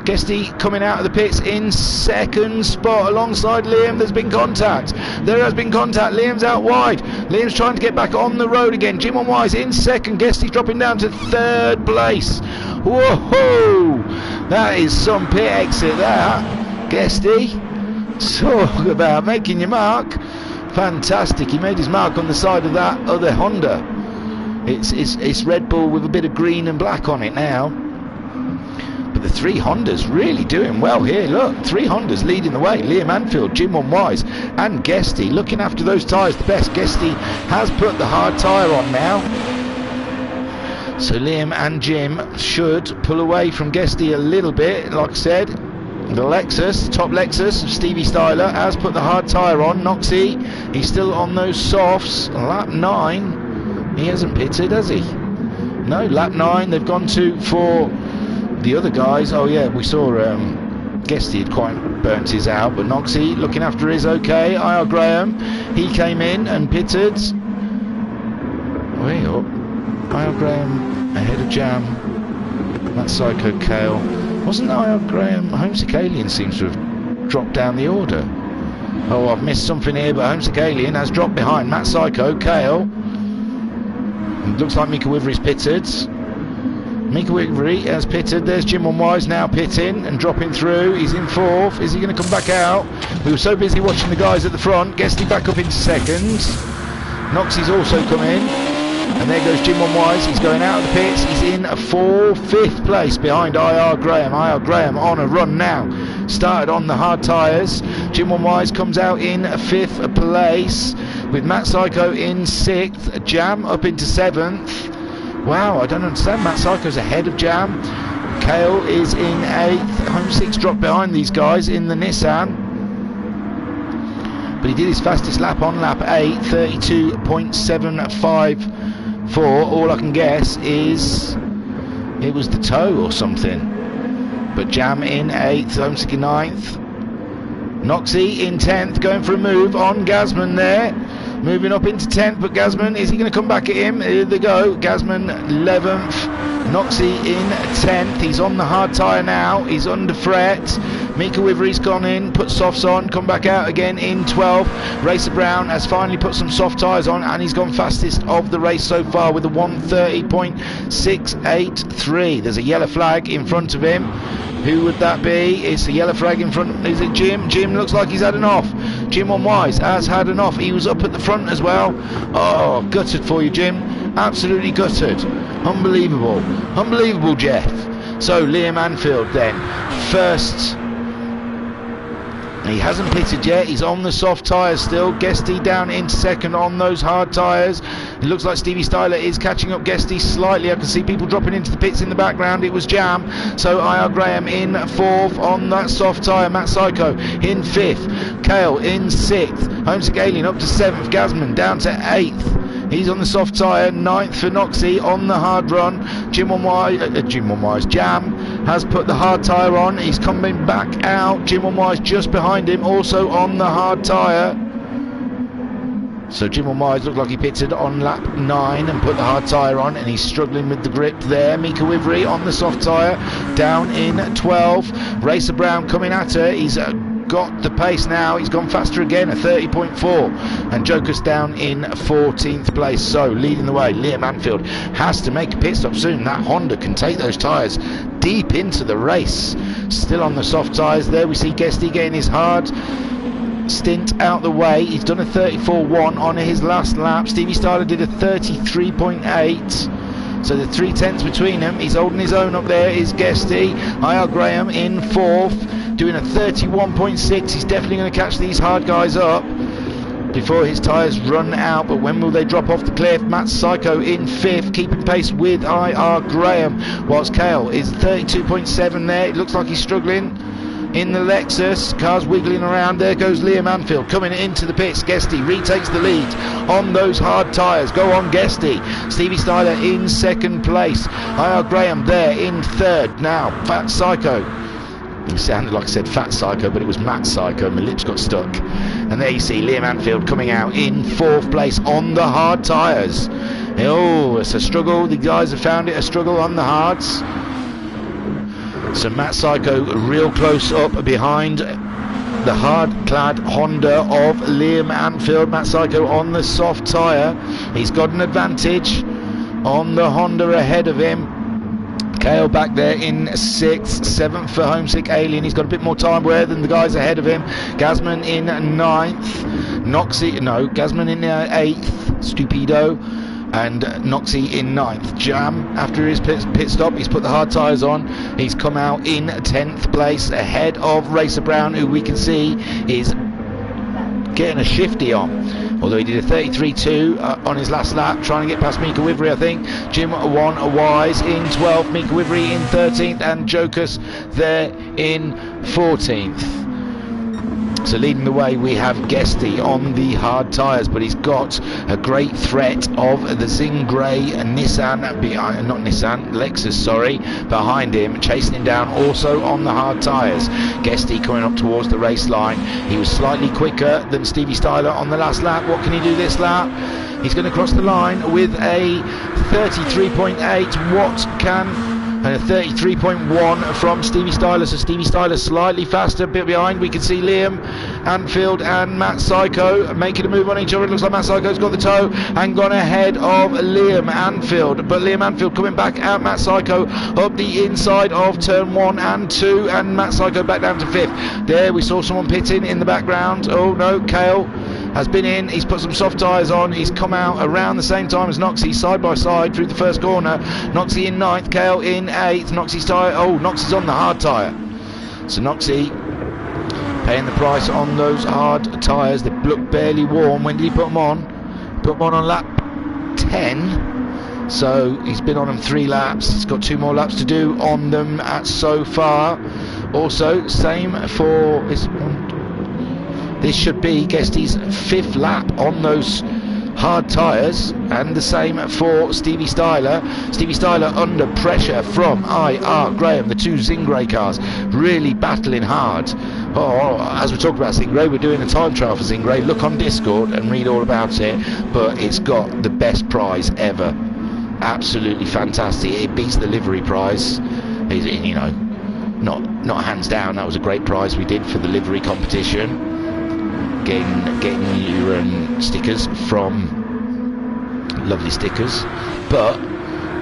Guesty coming out of the pits in 2nd spot alongside Liam. There's been contact. There has been contact. Liam's out wide. Liam's trying to get back on the road again. Jim One Wise in 2nd. Guesty's dropping down to 3rd place. Whoa! That is some pit exit there. Guesty, talk about making your mark. Fantastic. He made his mark on the side of that other Honda. It's Red Bull with a bit of green and black on it now. But the 3 Hondas really doing well here. Look, 3 Hondas leading the way. Liam Anfield, Jim One Wise and Guesty looking after those tyres the best. Guesty has put the hard tyre on now. So Liam and Jim should pull away from Guesty a little bit. Like I said, the Lexus, top Lexus of Stevie Styler has put the hard tyre on. Noxie, he's still on those softs. Lap 9. He hasn't pitted, has he? No, lap 9. They've gone to for the other guys. Oh yeah, we saw Guesty had quite burnt his out, but Noxie looking after his okay. IR Graham, he came in and pitted. Way up. IR Graham ahead of Jam. That's Psycho Kale. Wasn't IR Graham? Homesick Alien seems to have dropped down the order. Oh, I've missed something here, but Homesick Alien has dropped behind Matt Psycho Kale. It looks like Mika Wivery's pitted. Mika Wivery has pitted. There's Jim Wise now pitting and dropping through. He's in fourth. Is he going to come back out? We were so busy watching the guys at the front. Guesty back up into second. Noxie's also come in. And there goes Jim Wise. He's going out of the pits. He's in fifth place behind IR Graham. IR Graham on a run now. Started on the hard tyres. Jim Wise comes out in fifth place with Matt Psycho in sixth. Jam up into seventh. Wow, I don't understand. Matt Psycho's ahead of Jam. Kale is in eighth. Home six dropped behind these guys in the Nissan. But he did his fastest lap on lap 8, 32.754. All I can guess is it was the toe or something. But Jam in 8th, Homesick in 9th. Noxie in 10th, going for a move on Gazman there. Moving up into 10th, but Gazman, is he going to come back at him? Here they go. Gazman 11th. Noxie in 10th. He's on the hard tyre now. He's under threat. Mika Wivery's gone in, put softs on, come back out again in 12th. Racer Brown has finally put some soft tyres on, and he's gone fastest of the race so far with a 1:30.683. There's a yellow flag in front of him. Who would that be? It's a yellow flag in front. Is it Jim? Jim looks like he's had an off. Jim Wise has had an off. He was up at the front as well. Oh, gutted for you, Jim. Absolutely gutted. Unbelievable. Unbelievable, Jeff. So Liam Anfield then. First. He hasn't pitted yet. He's on the soft tyres still. Guesty down in second on those hard tyres. It looks like Stevie Styler is catching up Guesty slightly. I can see people dropping into the pits in the background. It was Jam. So IR Graham in fourth on that soft tyre. Matt Psycho in fifth. Kale in sixth. Homesick Alien up to seventh. Gazman down to eighth. He's on the soft tyre. Ninth for Noxie on the hard run. Jam has put the hard tyre on. He's coming back out. Jim Wise just behind him, also on the hard tyre. So Jim Wise looked like he pitted on lap 9 and put the hard tyre on, and he's struggling with the grip there. Mika Wivery on the soft tyre, down in 12. Racer Brown coming at her. He's got the pace now. He's gone faster again, a 30.4, and Joker's down in 14th place. So leading the way, Liam Anfield has to make a pit stop soon. That Honda can take those tyres deep into the race. Still on the soft tyres there. We see Guesty getting his hard stint out the way. He's done a 34.1 on his last lap. Stevie Styler did a 33.8. So the 3/10 between them. He's holding his own up there. Is Guesty. IR Graham in fourth, doing a 31.6. He's definitely going to catch these hard guys up before his tyres run out. But when will they drop off the cliff? Matt Psycho in fifth, keeping pace with IR Graham, whilst Kale is 32.7 there. It looks like he's struggling in the Lexus. Cars wiggling around. There goes Liam Anfield coming into the pits. Guesty retakes the lead on those hard tyres. Go on, Guesty. Stevie Styler in second place. IR Graham there in third. Now Fat Psycho. It sounded like I said Fat Psycho, but it was Matt Psycho. My lips got stuck. And there you see Liam Anfield coming out in fourth place on the hard tyres. Oh, it's a struggle. The guys have found it a struggle on the hards. So Matt Psycho real close up behind the hard-clad Honda of Liam Anfield. Matt Psycho on the soft tyre. He's got an advantage on the Honda ahead of him. Kale back there in 6th, 7th for Homesick Alien. He's got a bit more time than the guys ahead of him. Gazman in 9th. Gazman in 8th. Stupido. And Noxie in 9th. Jam, after his pit stop, he's put the hard tyres on. He's come out in 10th place ahead of Racer Brown, who we can see is getting a shifty on. Although he did a 33.2 on his last lap, trying to get past Mika Wivery, I think. Jim Wise in 12th, Mika Wivery in 13th, and Jokus there in 14th. So leading the way, we have Guesty on the hard tyres, but he's got a great threat of the Zing Grey Lexus, behind him, chasing him down also on the hard tyres. Guesty coming up towards the race line. He was slightly quicker than Stevie Styler on the last lap. What can he do this lap? He's going to cross the line with a 33.8. And a 33.1 from Stevie Styler. So Stevie Styler slightly faster, a bit behind. We can see Liam Anfield and Matt Psycho making a move on each other. It looks like Matt Psycho's got the toe and gone ahead of Liam Anfield, but Liam Anfield coming back out. Matt Psycho up the inside of turn 1 and 2, and Matt Psycho back down to 5th. There we saw someone pitting in the background. Oh no, Kale has been in, he's put some soft tyres on, he's come out around the same time as Noxie, side by side through the first corner. Noxie in 9th, Kale in 8th. Noxie's tyre, oh, Noxie's on the hard tyre, so Noxie paying the price on those hard tyres. They look barely warm. When did he put them on? Put them on lap 10, so he's been on them 3 laps. He's got 2 more laps to do on them so far. Also, same for this should be Guesty's 5th lap on those hard tyres, and the same for Stevie Styler. Stevie Styler under pressure from IR Graham, the 2 Zingray cars, really battling hard. Oh, as we talk about Zingray, we're doing a time trial for Zingray. Look on Discord and read all about it, but it's got the best prize ever. Absolutely fantastic. It beats the livery prize. You know, not hands down, that was a great prize we did for the livery competition. Getting your stickers from Lovely Stickers, but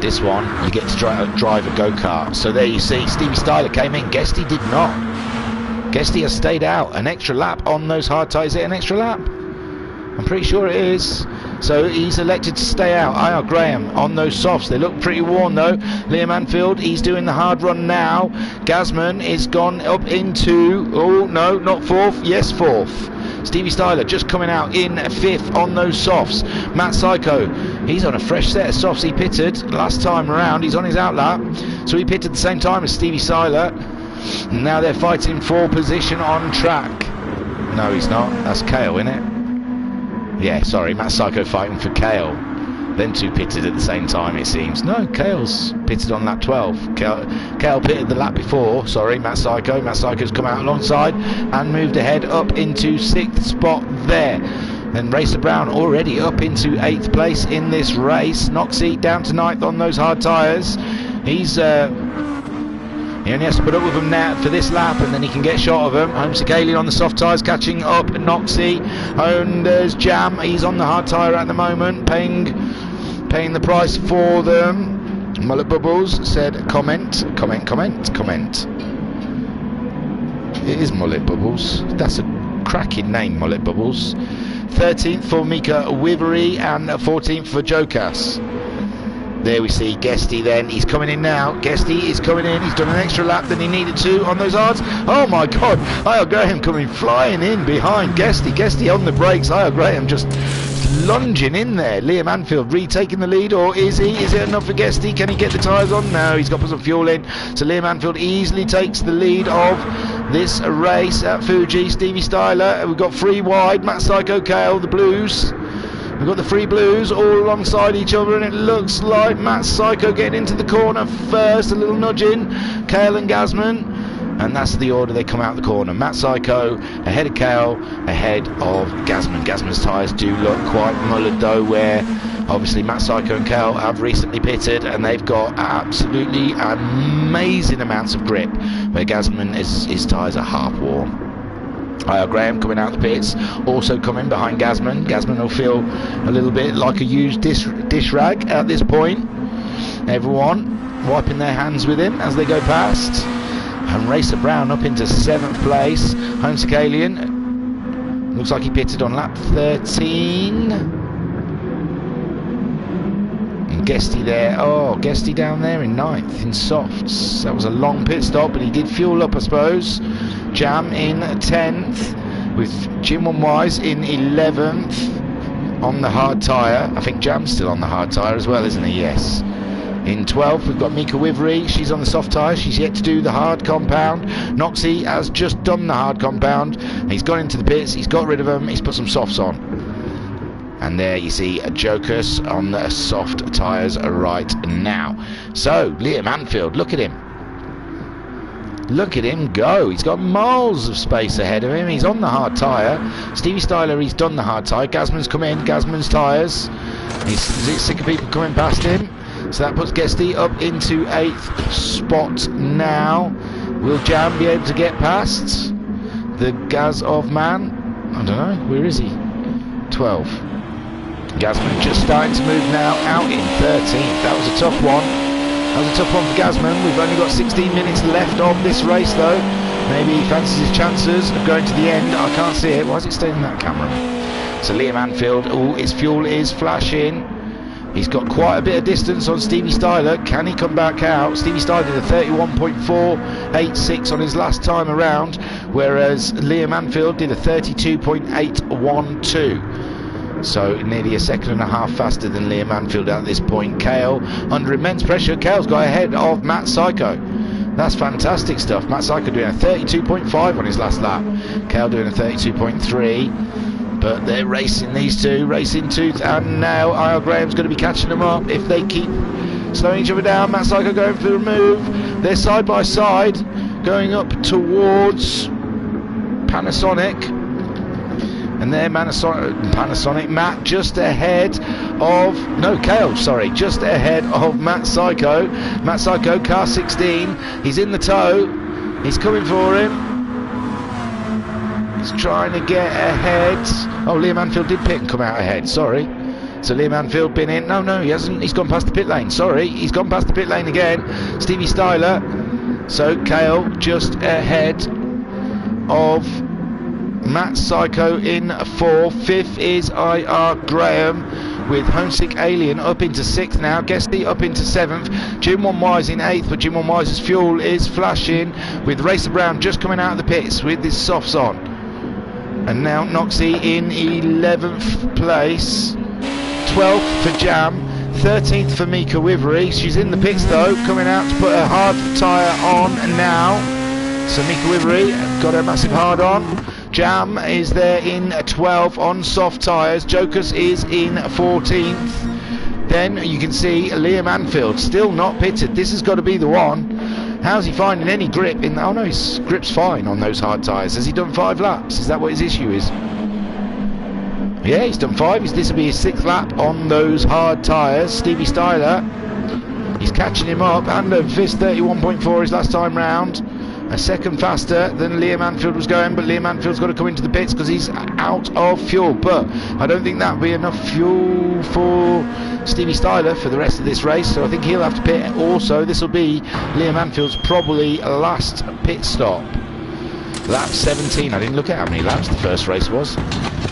this one you get to drive a go-kart. So there you see, Stevie Styler came in, Guesty did not. Guesty has stayed out. An extra lap on those hard tyres. Is it an extra lap? I'm pretty sure it is. So he's elected to stay out. IR Graham on those softs. They look pretty worn though. Liam Anfield, he's doing the hard run now. Gazman is gone up into, oh no, not 4th, yes 4th. Stevie Styler just coming out in 5th on those softs. Matt Psycho, he's on a fresh set of softs. He pitted last time around. He's on his outlap, so he pitted the same time as Stevie Styler. Now they're fighting for position on track. No, he's not. That's Kale, isn't it? Yeah, sorry, Matt Psycho fighting for Kale. Then 2 pitted at the same time, it seems. No, Kale's pitted on lap 12. Kale pitted the lap before, sorry, Matt Psycho. Matt Psycho's come out alongside and moved ahead up into 6th spot there. Then Racer Brown already up into 8th place in this race. Noxie down to 9th on those hard tyres. He only has to put up with them now for this lap, and then he can get shot of them. Homesick on the soft tyres catching up Noxie. And there's Jam, he's on the hard tyre at the moment, paying the price for them. Mullet Bubbles said comment. It is Mullet Bubbles. That's a cracking name, Mullet Bubbles. 13th for Mika Wivery and 14th for Jokas. There we see Guesty then, he's coming in now. Guesty is coming in, he's done an extra lap than he needed to on those hards. Oh my god, IR Graham coming flying in behind Guesty. Guesty on the brakes, IR Graham just lunging in there. Liam Anfield retaking the lead, or is he? Is it enough for Guesty? Can he get the tyres on? No, he's got to put some fuel in. So Liam Anfield easily takes the lead of this race at Fuji. Stevie Styler, we've got 3 wide. Matt Psycho, Kale, the Blues. We've got the 3 Blues all alongside each other, and it looks like Matt Psycho getting into the corner first, a little nudge in, Kale and Gazman, and that's the order they come out the corner. Matt Psycho ahead of Kale, ahead of Gazman. Gazman's tyres do look quite mullered though, where obviously Matt Psycho and Kale have recently pitted, and they've got absolutely amazing amounts of grip, where Gazman, his tyres are half warm. IR Graham coming out the pits, also coming behind Gazman. Gazman will feel a little bit like a used dish rag at this point. Everyone wiping their hands with him as they go past. And Racer Brown up into 7th place. Homesick Alien, looks like he pitted on lap 13. Guesty there, oh, Guesty down there in 9th in softs. That was a long pit stop, but he did fuel up, I suppose. Jam in 10th, with Jim Wise in 11th on the hard tyre. I think Jam's still on the hard tyre as well, isn't he? Yes. In 12th, we've got Mika Wivery. She's on the soft tyre. She's yet to do the hard compound. Noxie has just done the hard compound. He's gone into the pits. He's got rid of them. He's put some softs on. And there you see a Jokus on the soft tyres right now. So, Liam Anfield, look at him. Look at him go. He's got miles of space ahead of him. He's on the hard tyre. Stevie Styler, he's done the hard tyre. Gazman's come in. Gazman's tyres. He's sick of people coming past him. So that puts Guesty up into 8th spot now. Will Jam be able to get past the Gaz of Man? I don't know. Where is he? 12. Gazman just starting to move now, out in 13th. That was a tough one. That was a tough one for Gazman. We've only got 16 minutes left of this race though. Maybe he fancies his chances of going to the end. I can't see it. Why is it staying in that camera? So Liam Anfield, oh, his fuel is flashing. He's got quite a bit of distance on Stevie Styler. Can he come back out? Stevie Styler did a 31.486 on his last time around, whereas Liam Anfield did a 32.812. So nearly a second and a half faster than Liam Anfield at this point. Kale under immense pressure. Kale's got ahead of Matt Psycho. That's fantastic stuff. Matt Psycho doing a 32.5 on his last lap. Kale doing a 32.3. But they're racing, these two, racing tooth and nail. IR Graham's going to be catching them up if they keep slowing each other down. Matt Psycho going for the move. They're side by side, going up towards Panasonic. And there Panasonic, Matt just ahead of, no, Kale, sorry, just ahead of Matt Psycho. Matt Psycho, car 16, he's in the tow, he's coming for him. He's trying to get ahead. Oh, Liam Anfield did pit and come out ahead, sorry. So Liam Anfield been in, no, he hasn't, he's gone past the pit lane, sorry, he's gone past the pit lane again. Stevie Styler, so Kale just ahead of Matt Psycho in 4th. 5th is IR Graham with Homesick Alien up into 6th now. Guesty up into 7th. Jim One Wise in 8th, but Jim One Wise's fuel is flashing with Racer Brown just coming out of the pits with his softs on. And now Noxie in 11th place. 12th for Jam. 13th for Mika Wivery. She's in the pits though, coming out to put her hard tyre on now. So Mika Wivery got her massive hard on. Jam is there in 12 on soft tyres. Jokers is in 14th. Then you can see Liam Anfield still not pitted. This has got to be the one. How's he finding any grip in? Oh no, his grip's fine on those hard tyres. Has he done 5 laps? Is that what his issue is? Yeah, he's done 5. This will be his 6th lap on those hard tyres. Stevie Styler, he's catching him up. And over fist 31.4 his last time round. A second faster than Liam Anfield was going, but Liam Anfield's got to come into the pits because he's out of fuel. But I don't think that'll be enough fuel for Stevie Styler for the rest of this race, so I think he'll have to pit. Also, this will be Liam Anfield's probably last pit stop. Lap 17. I didn't look at how many laps the first race was.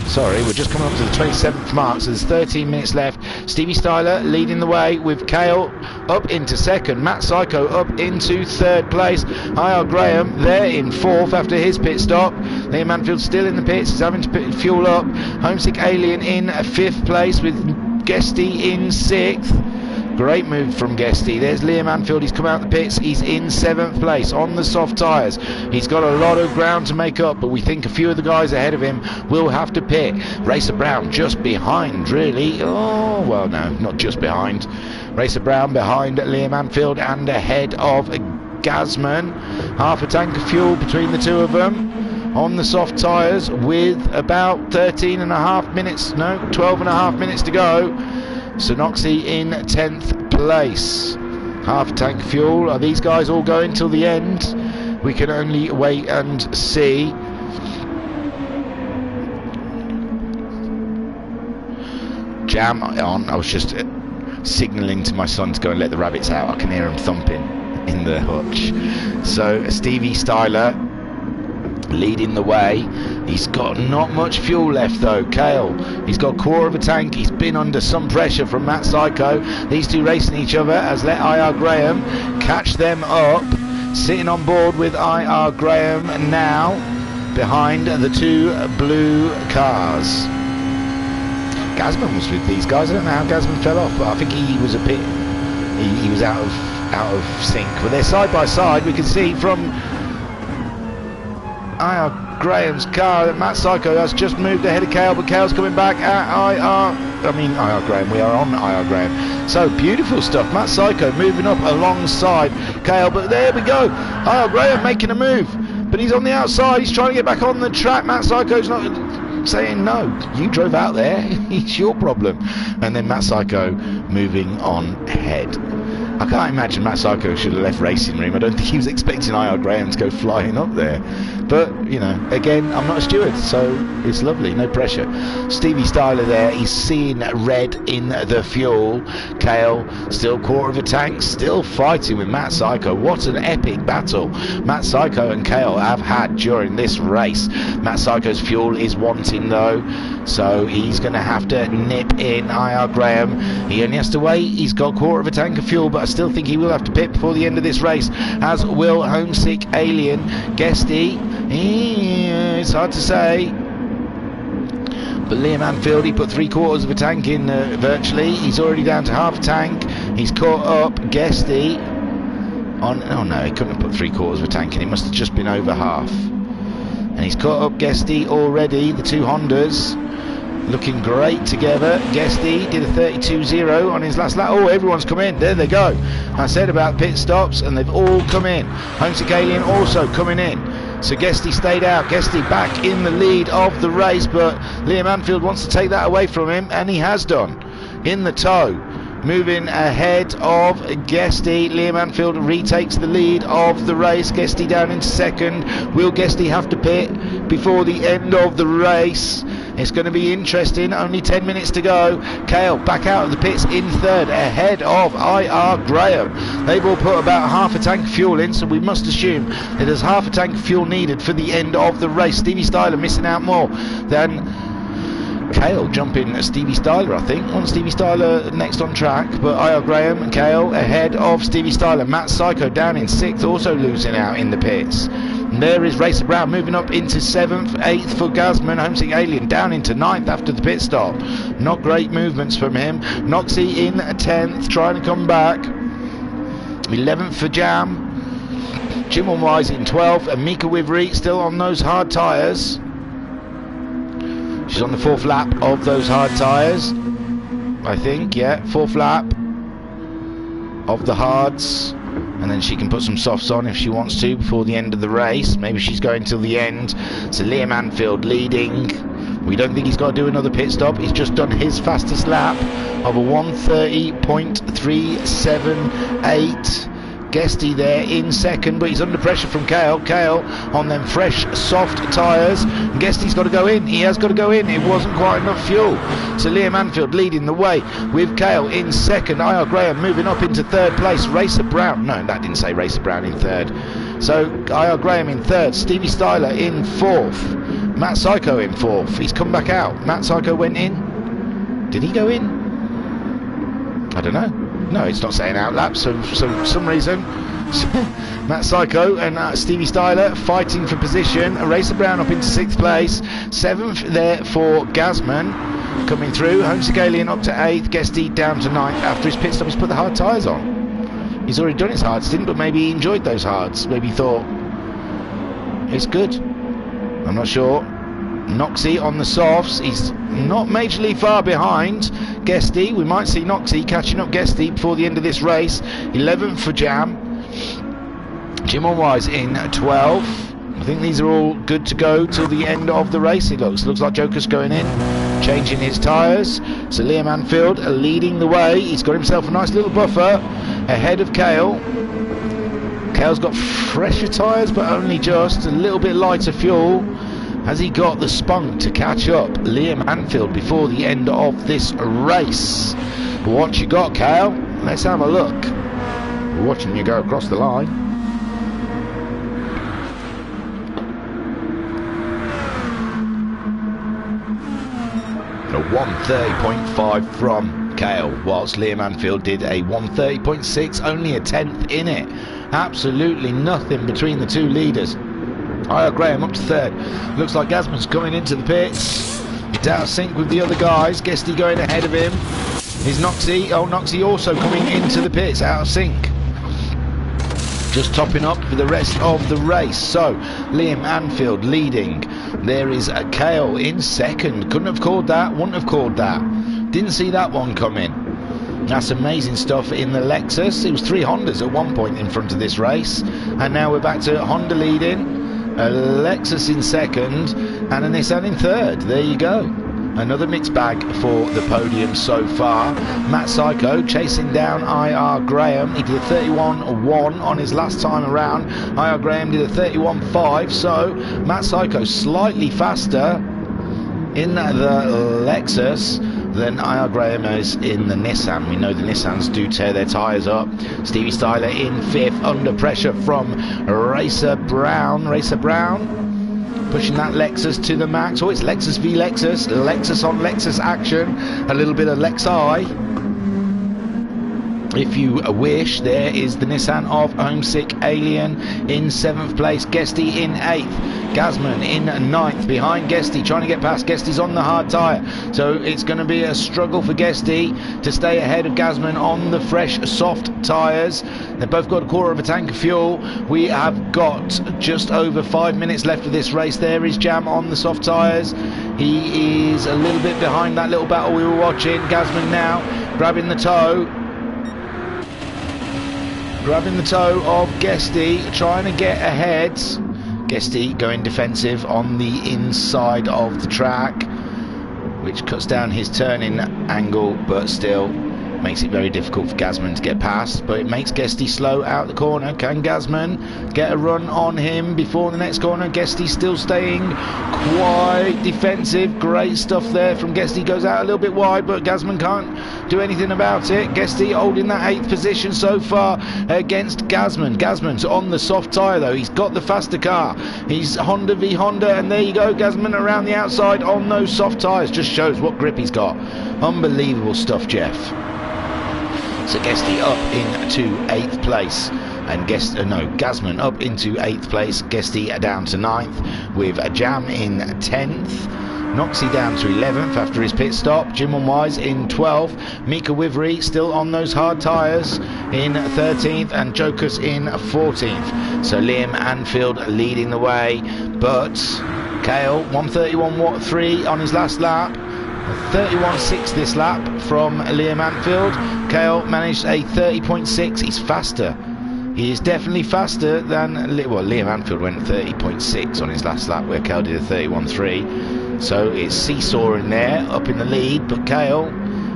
Sorry, we're just coming up to the 27th mark, so there's 13 minutes left. Stevie Styler leading the way with Kale up into 2nd. Matt Psycho up into 3rd place. IR Graham there in 4th after his pit stop. Liam Anfield still in the pits. He's having to fuel up. Homesick Alien in 5th place with Guesty in 6th. Great move from Guesty. There's Liam Anfield. He's come out the pits. He's in 7th place on the soft tyres. He's got a lot of ground to make up, but we think a few of the guys ahead of him will have to pit. Racer Brown just behind, really. Oh, well, no, not just behind. Racer Brown behind Liam Anfield and ahead of Gazman. Half a tank of fuel between the two of them on the soft tyres with about 12 and a half minutes to go. Sonoxy in 10th place. Half tank fuel. Are these guys all going till the end? We can only wait and see. Jam on. I was just signalling to my son to go and let the rabbits out. I can hear him thumping in the hutch. So Stevie Styler leading the way. He's got not much fuel left though. Kale, he's got a quarter of a tank. He's been under some pressure from Matt Psycho. These two racing each other as let IR Graham catch them up. Sitting on board with IR Graham now behind the two blue cars. Gazman was with these guys. I don't know how Gazman fell off, but I think he was a bit, he was out of sync. But they're side by side. We can see from IR Graham's car that Matt Psycho has just moved ahead of Kale, but Kale's coming back at IR Graham. We are on IR Graham. So beautiful stuff. Matt Psycho moving up alongside Kale, but there we go. IR Graham making a move, but he's on the outside. He's trying to get back on the track. Matt Psycho's not saying no. You drove out there. It's your problem. And then Matt Psycho moving on ahead. I can't imagine Matt Psycho should have left Racing Room. I don't think he was expecting IR Graham to go flying up there. But, you know, again, I'm not a steward, so it's lovely, no pressure. Stevie Styler there, he's seeing red in the fuel. Kale, still quarter of a tank, still fighting with Matt Psycho. What an epic battle Matt Psycho and Kale have had during this race. Matt Psycho's fuel is wanting though, so he's going to have to nip in IR Graham. He only has to wait, he's got quarter of a tank of fuel, but I still think he will have to pit before the end of this race, as will Homesick Alien. Guesty, it's hard to say, but Liam Anfield, he put 3/4 of a tank in virtually. He's already down to half a tank. He's caught up Guesty on, oh no, he couldn't have put 3/4 of a tank in, it must have just been over half. And he's caught up Guesty already. The two Hondas looking great together. Guesty did a 32.0 on his last lap. Oh, everyone's come in. There they go. I said about pit stops, and they've all come in. Homesick Alien also coming in. So Guesty stayed out. Guesty back in the lead of the race, but Liam Anfield wants to take that away from him, and he has done. In the tow. Moving ahead of Guesty, Liam Anfield retakes the lead of the race. Guesty down into second. Will Guesty have to pit before the end of the race? It's going to be interesting. Only 10 minutes to go. Kale back out of the pits in third, ahead of IR Graham. They've all put about half a tank of fuel in, so we must assume that there's half a tank of fuel needed for the end of the race. Stevie Styler missing out more than Kale jumping Stevie Styler, I think. On Stevie Styler next on track, but IR Graham and Kale ahead of Stevie Styler. Matt Psycho down in 6th, also losing out in the pits. And there is Racer Brown moving up into 7th, 8th for Gazman. Homesick Alien down into 9th after the pit stop. Not great movements from him. Noxie in 10th, trying to come back. 11th for Jam. Jim Wise in 12th, and Mika Wivery still on those hard tyres. She's on the 4th lap of those hard tyres, I think, yeah, 4th lap of the hards, and then she can put some softs on if she wants to before the end of the race. Maybe she's going till the end. So Liam Anfield leading. We don't think he's got to do another pit stop. He's just done his fastest lap of a 1:30.378. Guesty there in second, but he's under pressure from Kale. Kale on them fresh, soft tyres. Guesty's got to go in. He has got to go in. It wasn't quite enough fuel. So Liam Anfield leading the way with Kale in second. IR Graham moving up into third place. Racer Brown. No, that didn't say Racer Brown in third. So IR Graham in third. Stevie Styler in fourth. Matt Psycho in fourth. He's come back out. Matt Psycho went in. Did he go in? I don't know. No, it's not saying outlap, so for some reason Matt Psycho and Stevie Styler fighting for position. Racer Brown up into 6th place. 7th there for Gazman coming through. Homesick Alien up to 8th. Guesty down to 9th. After his pit stop, he's put the hard tyres on. He's already done his hards, didn't, but maybe he enjoyed those hards. Maybe he thought it's good. I'm not sure. Noxie on the softs. He's not majorly far behind Guesty. We might see Noxie catching up Guesty before the end of this race. 11th for Jam. Jim Wise in 12th. I think these are all good to go till the end of the race. It looks like Joker's going in, changing his tyres. So Liam Anfield leading the way. He's got himself a nice little buffer ahead of Kale. Kale's got fresher tyres, but only just a little bit lighter fuel. Has he got the spunk to catch up Liam Anfield before the end of this race? What you got, Kale? Let's have a look. We're watching you go across the line. A 1:30.5 from Kale, whilst Liam Anfield did a 1:30.6, only a 10th in it. Absolutely nothing between the two leaders. IR Graham up to 3rd. Looks like Gazman's coming into the pits. He's out of sync with the other guys. Guesty going ahead of him. Is Noxie. Oh, Noxie also coming into the pits, out of sync. Just topping up for the rest of the race. So Liam Anfield leading. There is a Kale in second. Couldn't have called that. Wouldn't have called that. Didn't see that one coming. That's amazing stuff in the Lexus. It was 3 Hondas at one point in front of this race, and now we're back to Honda leading, a Lexus in second, and a Nissan in third. There you go. Another mixed bag for the podium so far. Matt Psycho chasing down IR Graham. He did a 31.1 on his last time around. IR Graham did a 31.5, so Matt Psycho slightly faster in the Lexus than IR Graham is in the Nissan. We know the Nissans do tear their tyres up. Stevie Styler in 5th, under pressure from Racer Brown. Racer Brown pushing that Lexus to the max. Oh, it's Lexus v Lexus. Lexus on Lexus action. A little bit of Lexi, if you wish. There is the Nissan of Homesick Alien in 7th place. Guesty in 8th. Gazman in 9th. Behind Guesty, trying to get past. Guesty's on the hard tyre, so it's going to be a struggle for Guesty to stay ahead of Gazman on the fresh soft tyres. They've both got a quarter of a tank of fuel. We have got just over 5 minutes left of this race. There is Jam on the soft tyres. He is a little bit behind that little battle we were watching. Gazman now grabbing the toe. Grabbing the toe of Guesty, trying to get ahead. Guesty going defensive on the inside of the track, which cuts down his turning angle, but still makes it very difficult for Gazman to get past. But it makes Guesty slow out the corner. Can Gazman get a run on him before the next corner? Guesty still staying quite defensive. Great stuff there from Guesty. Goes out a little bit wide, but Gazman can't do anything about it. Guesty holding that 8th position so far against Gazman. Gazman's on the soft tyre though. He's got the faster car. He's Honda v Honda, and there you go. Gazman around the outside on those soft tyres. Just shows what grip he's got. Unbelievable stuff, Jeff. So Guesty up into 8th place, and Gazman up into 8th place. Guesty down to 9th, with a Jam in 10th. Noxie down to 11th after his pit stop. Jim Wise in 12th. Mika Wivery still on those hard tyres in 13th, and Jokus in 14th. So Liam Anfield leading the way, but Kale 131.3 on his last lap. 31.6 this lap from Liam Anfield. Kale managed a 30.6. He's faster. He is definitely faster than, well, Liam Anfield went 30.6 on his last lap, where Kale did a 31.3. So it's seesawing there, up in the lead, but Kale,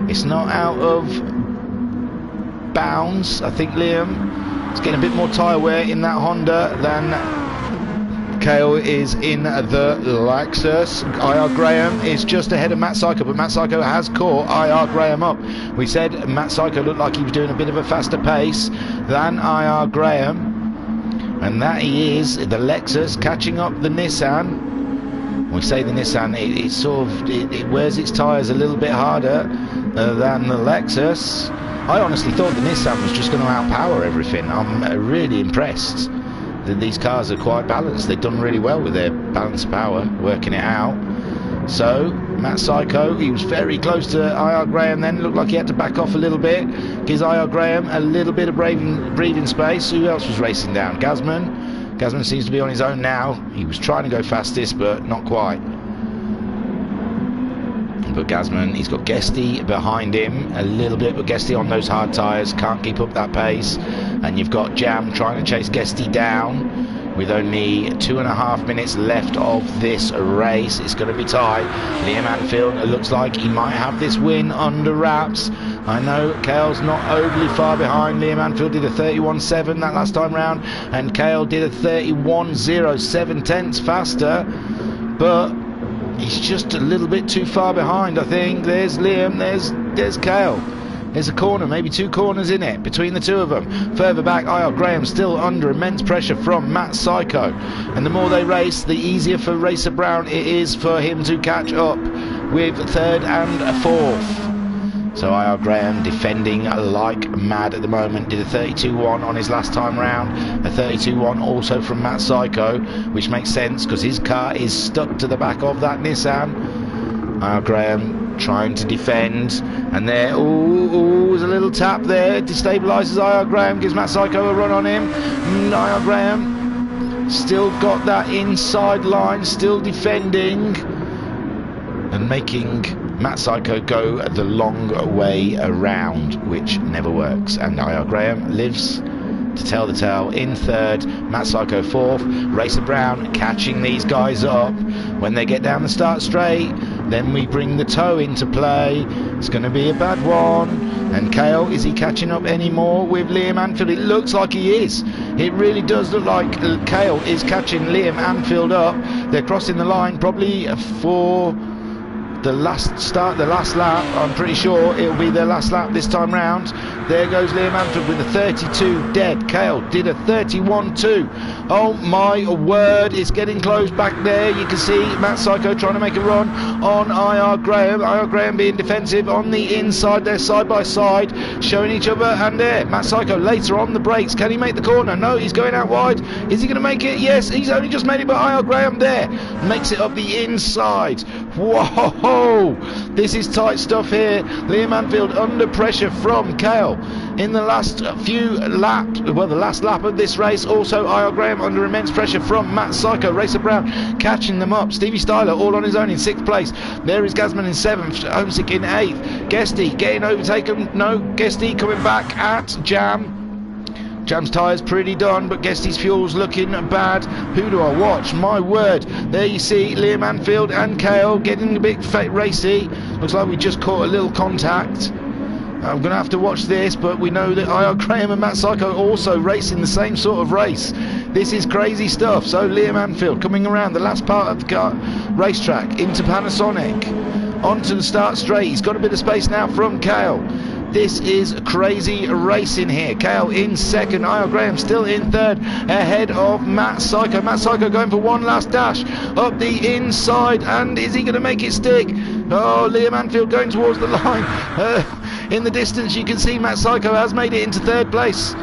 it's not out of bounds. I think Liam is getting a bit more tyre wear in that Honda than Kale is in the Lexus. IR Graham is just ahead of Matt Psycho, but Matt Psycho has caught IR Graham up. We said Matt Psycho looked like he was doing a bit of a faster pace than IR Graham, and that he is. The Lexus catching up the Nissan. We say the Nissan, it wears its tyres a little bit harder than the Lexus. I honestly thought the Nissan was just going to outpower everything. I'm really impressed that these cars are quite balanced. They've done really well with their balance of power, working it out. So Matt Psycho, he was very close to IR Graham then. Looked like he had to back off a little bit. Gives IR Graham a little bit of breathing space. Who else was racing down? Gazman. Gazman seems to be on his own now. He was trying to go fastest, but not quite. But Gazman, he's got Guesty behind him a little bit, but Guesty on those hard tyres can't keep up that pace. And you've got Jam trying to chase Guesty down with only 2.5 minutes left of this race. It's going to be tight. Liam Anfield, it looks like he might have this win under wraps. I know Kale's not overly far behind. Liam Anfield did a 31.7 that last time round, and Kale did a 31.0, 7 tenths faster, but he's just a little bit too far behind, I think. There's Liam, there's Kale. There's a corner, maybe 2 corners in it between the two of them. Further back, IR Graham still under immense pressure from Matt Psycho. And the more they race, the easier for Racer Brown it is for him to catch up with 3rd and 4th. So IR Graham defending like mad at the moment. Did a 32.1 on his last time round. A 32.1 also from Matt Psycho, which makes sense because his car is stuck to the back of that Nissan. IR Graham trying to defend, and there, there's a little tap there, destabilises IR Graham, gives Matt Psycho a run on him. IR Graham still got that inside line, still defending and making Matt Psycho go the long way around, which never works. And IR Graham lives to tell the tale in 3rd, Matt Psycho 4th, Racer Brown catching these guys up when they get down the start straight. Then we bring the toe into play. It's going to be a bad one. And Kale, is he catching up anymore with Liam Anfield? It looks like he is. It really does look like Kale is catching Liam Anfield up. They're crossing the line probably for the last lap. I'm pretty sure it'll be their last lap this time round. There goes Liam Anfield with a 32 dead. Kale did a 31.2. Oh my word, it's getting close back there. You can see Matt Psycho trying to make a run on IR Graham. IR Graham being defensive on the inside. They're side by side, showing each other, and there Matt Psycho later on the brakes. Can he make the corner? No, he's going out wide. Is he going to make it? Yes, he's only just made it, but IR Graham there makes it up the inside. Whoa! This is tight stuff here. Liam Anfield under pressure from Kale in the last few laps, well, the last lap of this race. Also IR Graham under immense pressure from Matt Psycho. Racer Brown catching them up. Stevie Styler all on his own in 6th place. There is Gazman in 7th, Homesick in 8th. Guesty getting overtaken. No, Guesty coming back at Jam. Jam's tyres pretty done, but Guesty's fuel's looking bad. Who do I watch? My word. There you see Liam Anfield and Kale getting a bit racy. Looks like we just caught a little contact. I'm going to have to watch this, but we know that IR Graham and Matt Psycho also racing the same sort of race. This is crazy stuff. So Liam Anfield coming around the last part of the racetrack into Panasonic. Onto the start straight. He's got a bit of space now from Kale. This is crazy racing here. Kale in 2nd, IR Graham still in 3rd, ahead of Matt Psycho. Matt Psycho going for one last dash up the inside, and is he going to make it stick? Oh, Liam Anfield going towards the line. In the distance you can see Matt Psycho has made it into 3rd place.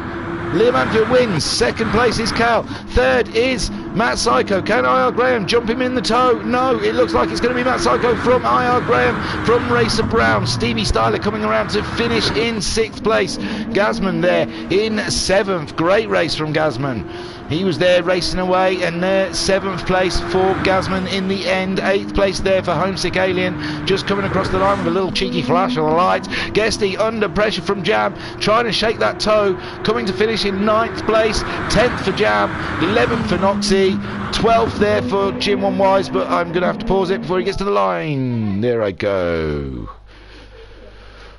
Liam Anfield wins. 2nd place is Kale. 3rd is Matt Psycho. Can IR Graham jump him in the toe? No, it looks like it's going to be Matt Psycho from IR Graham from Racer Brown. Stevie Styler coming around to finish in 6th place. Gazman there in 7th. Great race from Gazman. He was there racing away, and there 7th place for Gazman in the end. 8th place there for Homesick Alien, just coming across the line with a little cheeky flash of the lights. Guesty under pressure from Jam, trying to shake that toe, coming to finish in 9th place. 10th for Jam, 11th for Noxie, 12th there for Jim One Wise, but I'm going to have to pause it before he gets to the line. There I go.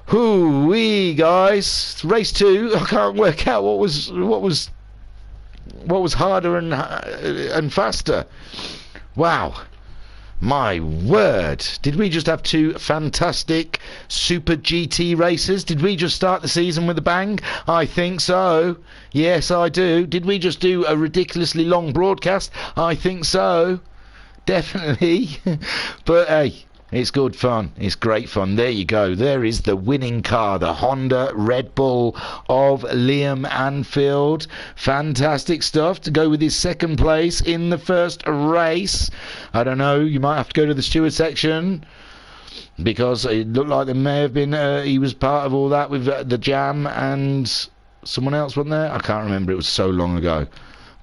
Hoo-wee, guys. Race 2. I can't work out what was harder and faster. Wow, my word. Did we just have 2 fantastic Super GT races? Did we just start the season with a bang? I think so. Yes, I do. Did we just do a ridiculously long broadcast? I think so. Definitely. But hey, it's good fun. It's great fun. There you go. There is the winning car, the Honda Red Bull of Liam Anfield. Fantastic stuff to go with his 2nd place in the first race. I don't know. You might have to go to the steward section, because it looked like there may have been he was part of all that with the Jam and someone else, wasn't there? I can't remember. It was so long ago.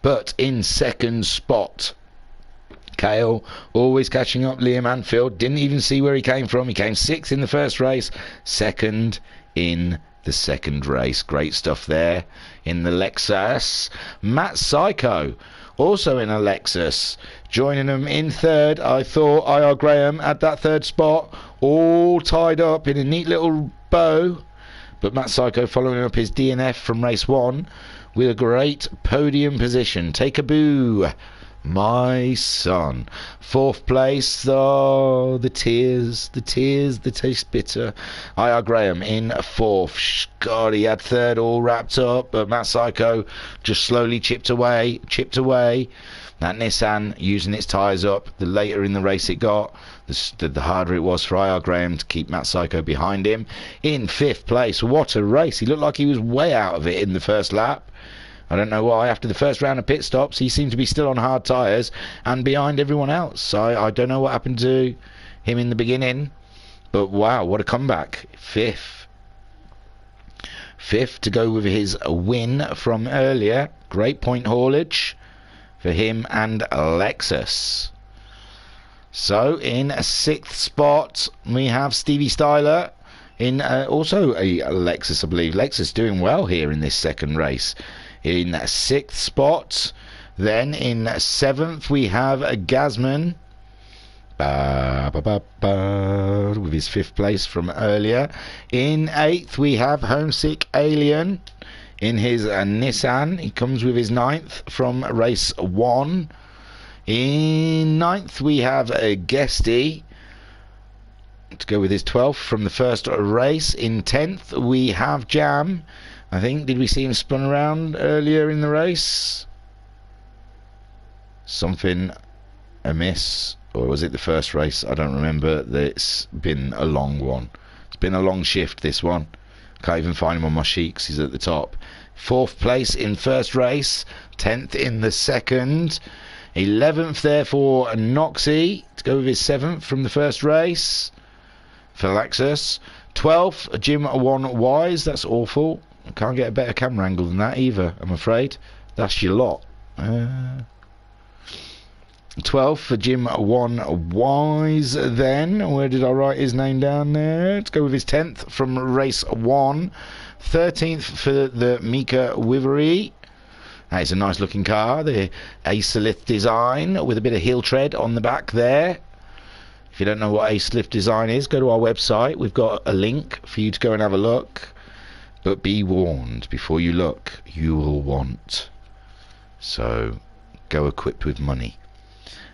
But in 2nd spot, Kale, always catching up Liam Anfield. Didn't even see where he came from. He came 6th in the first race, 2nd in the 2nd race. Great stuff there in the Lexus. Matt Psycho, also in a Lexus, joining them in 3rd. I thought IR Graham at that 3rd spot, all tied up in a neat little bow. But Matt Psycho following up his DNF from race 1 with a great podium position. Take a boo, my son. 4th place. Oh, the tears, the taste bitter. IR Graham in 4th. God, he had 3rd all wrapped up, but Matt Psycho just slowly chipped away. That Nissan using its tyres up. The later in the race it got, the harder it was for IR Graham to keep Matt Psycho behind him. In 5th place. What a race. He looked like he was way out of it in the first lap. I don't know why. After the first round of pit stops, he seemed to be still on hard tyres and behind everyone else. I don't know what happened to him in the beginning, but wow, what a comeback. 5th to go with his win from earlier. Great point haulage for him and Lexus. So in 6th spot we have Stevie Styler in also a Lexus, I believe. Lexus doing well here in this 2nd race. In 6th spot. Then in 7th we have Gazman With his 5th place from earlier. In 8th we have Homesick Alien in his Nissan. He comes with his 9th from race 1. In 9th we have Guesty to go with his 12th from the first race. In 10th we have Jam. I think, did we see him spun around earlier in the race? Something amiss, or was it the first race? I don't remember. It's been a long one. It's been a long shift, this one. Can't even find him on my sheet 'cause he's at the top. 4th place in first race, 10th in the second, 11th there for Noxie to go with his 7th from the first race for Lexus. 12th Jim 1 Wise. That's awful. I can't get a better camera angle than that either, I'm afraid. That's your lot. 12th for Jim 1 Wise then. Where did I write his name down there? Let's go with his 10th from race 1. 13th for the Mika Wivery. That is a nice looking car. The Acelith design with a bit of heel tread on the back there. If you don't know what Acelith design is, go to our website. We've got a link for you to go and have a look. But be warned, before you look, you will want. So go equipped with money.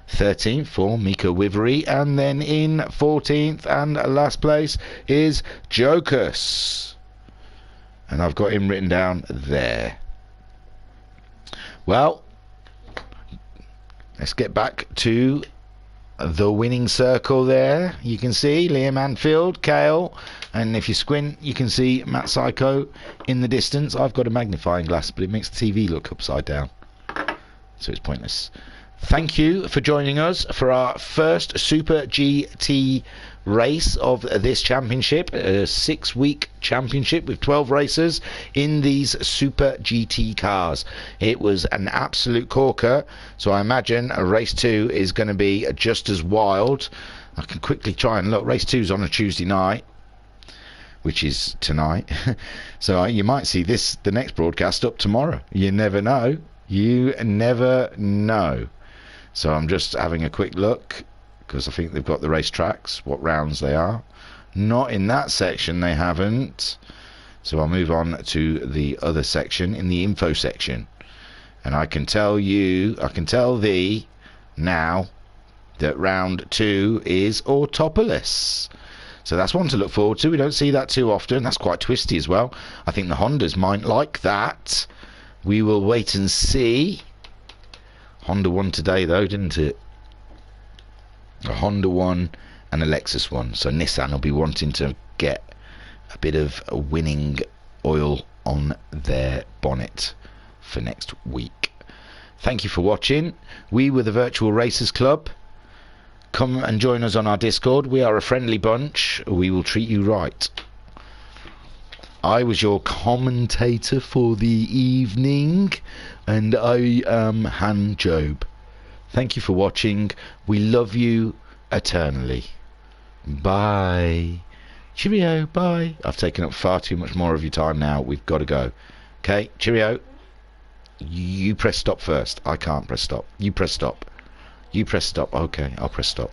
13th for Mika Wivery, and then in 14th and last place is Jokus, and I've got him written down there. Well, let's get back to the winning circle there. You can see Liam Anfield, Kale, and if you squint you can see Matt Psycho in the distance. I've got a magnifying glass, but it makes the TV look upside down, so it's pointless. Thank you for joining us for our first Super GT race of this championship, a 6-week championship with 12 racers in these Super GT cars. It was an absolute corker, so I imagine race 2 is going to be just as wild. I can quickly try and look. Race 2 is on a Tuesday night, which is tonight. So you might see the next broadcast up tomorrow. You never know. You never know. So I'm just having a quick look, because I think they've got the race tracks, what rounds they are. Not in that section, they haven't. So I'll move on to the other section, in the info section. And I can tell thee now that round 2 is Autopolis. So that's one to look forward to. We don't see that too often. That's quite twisty as well. I think the Hondas might like that. We will wait and see. Honda won today though, didn't it? A Honda won and a Lexus won, so Nissan will be wanting to get a bit of winning oil on their bonnet for next week. Thank you for watching. We were the Virtual Racers Club. Come and join us on our Discord. We are a friendly bunch. We will treat you right. I was your commentator for the evening, and I am Han Job. Thank you for watching. We love you eternally. Bye. Cheerio. Bye. I've taken up far too much more of your time now. We've got to go. Okay, cheerio. You press stop first. I can't press stop. You press stop. You press stop. Okay, I'll press stop.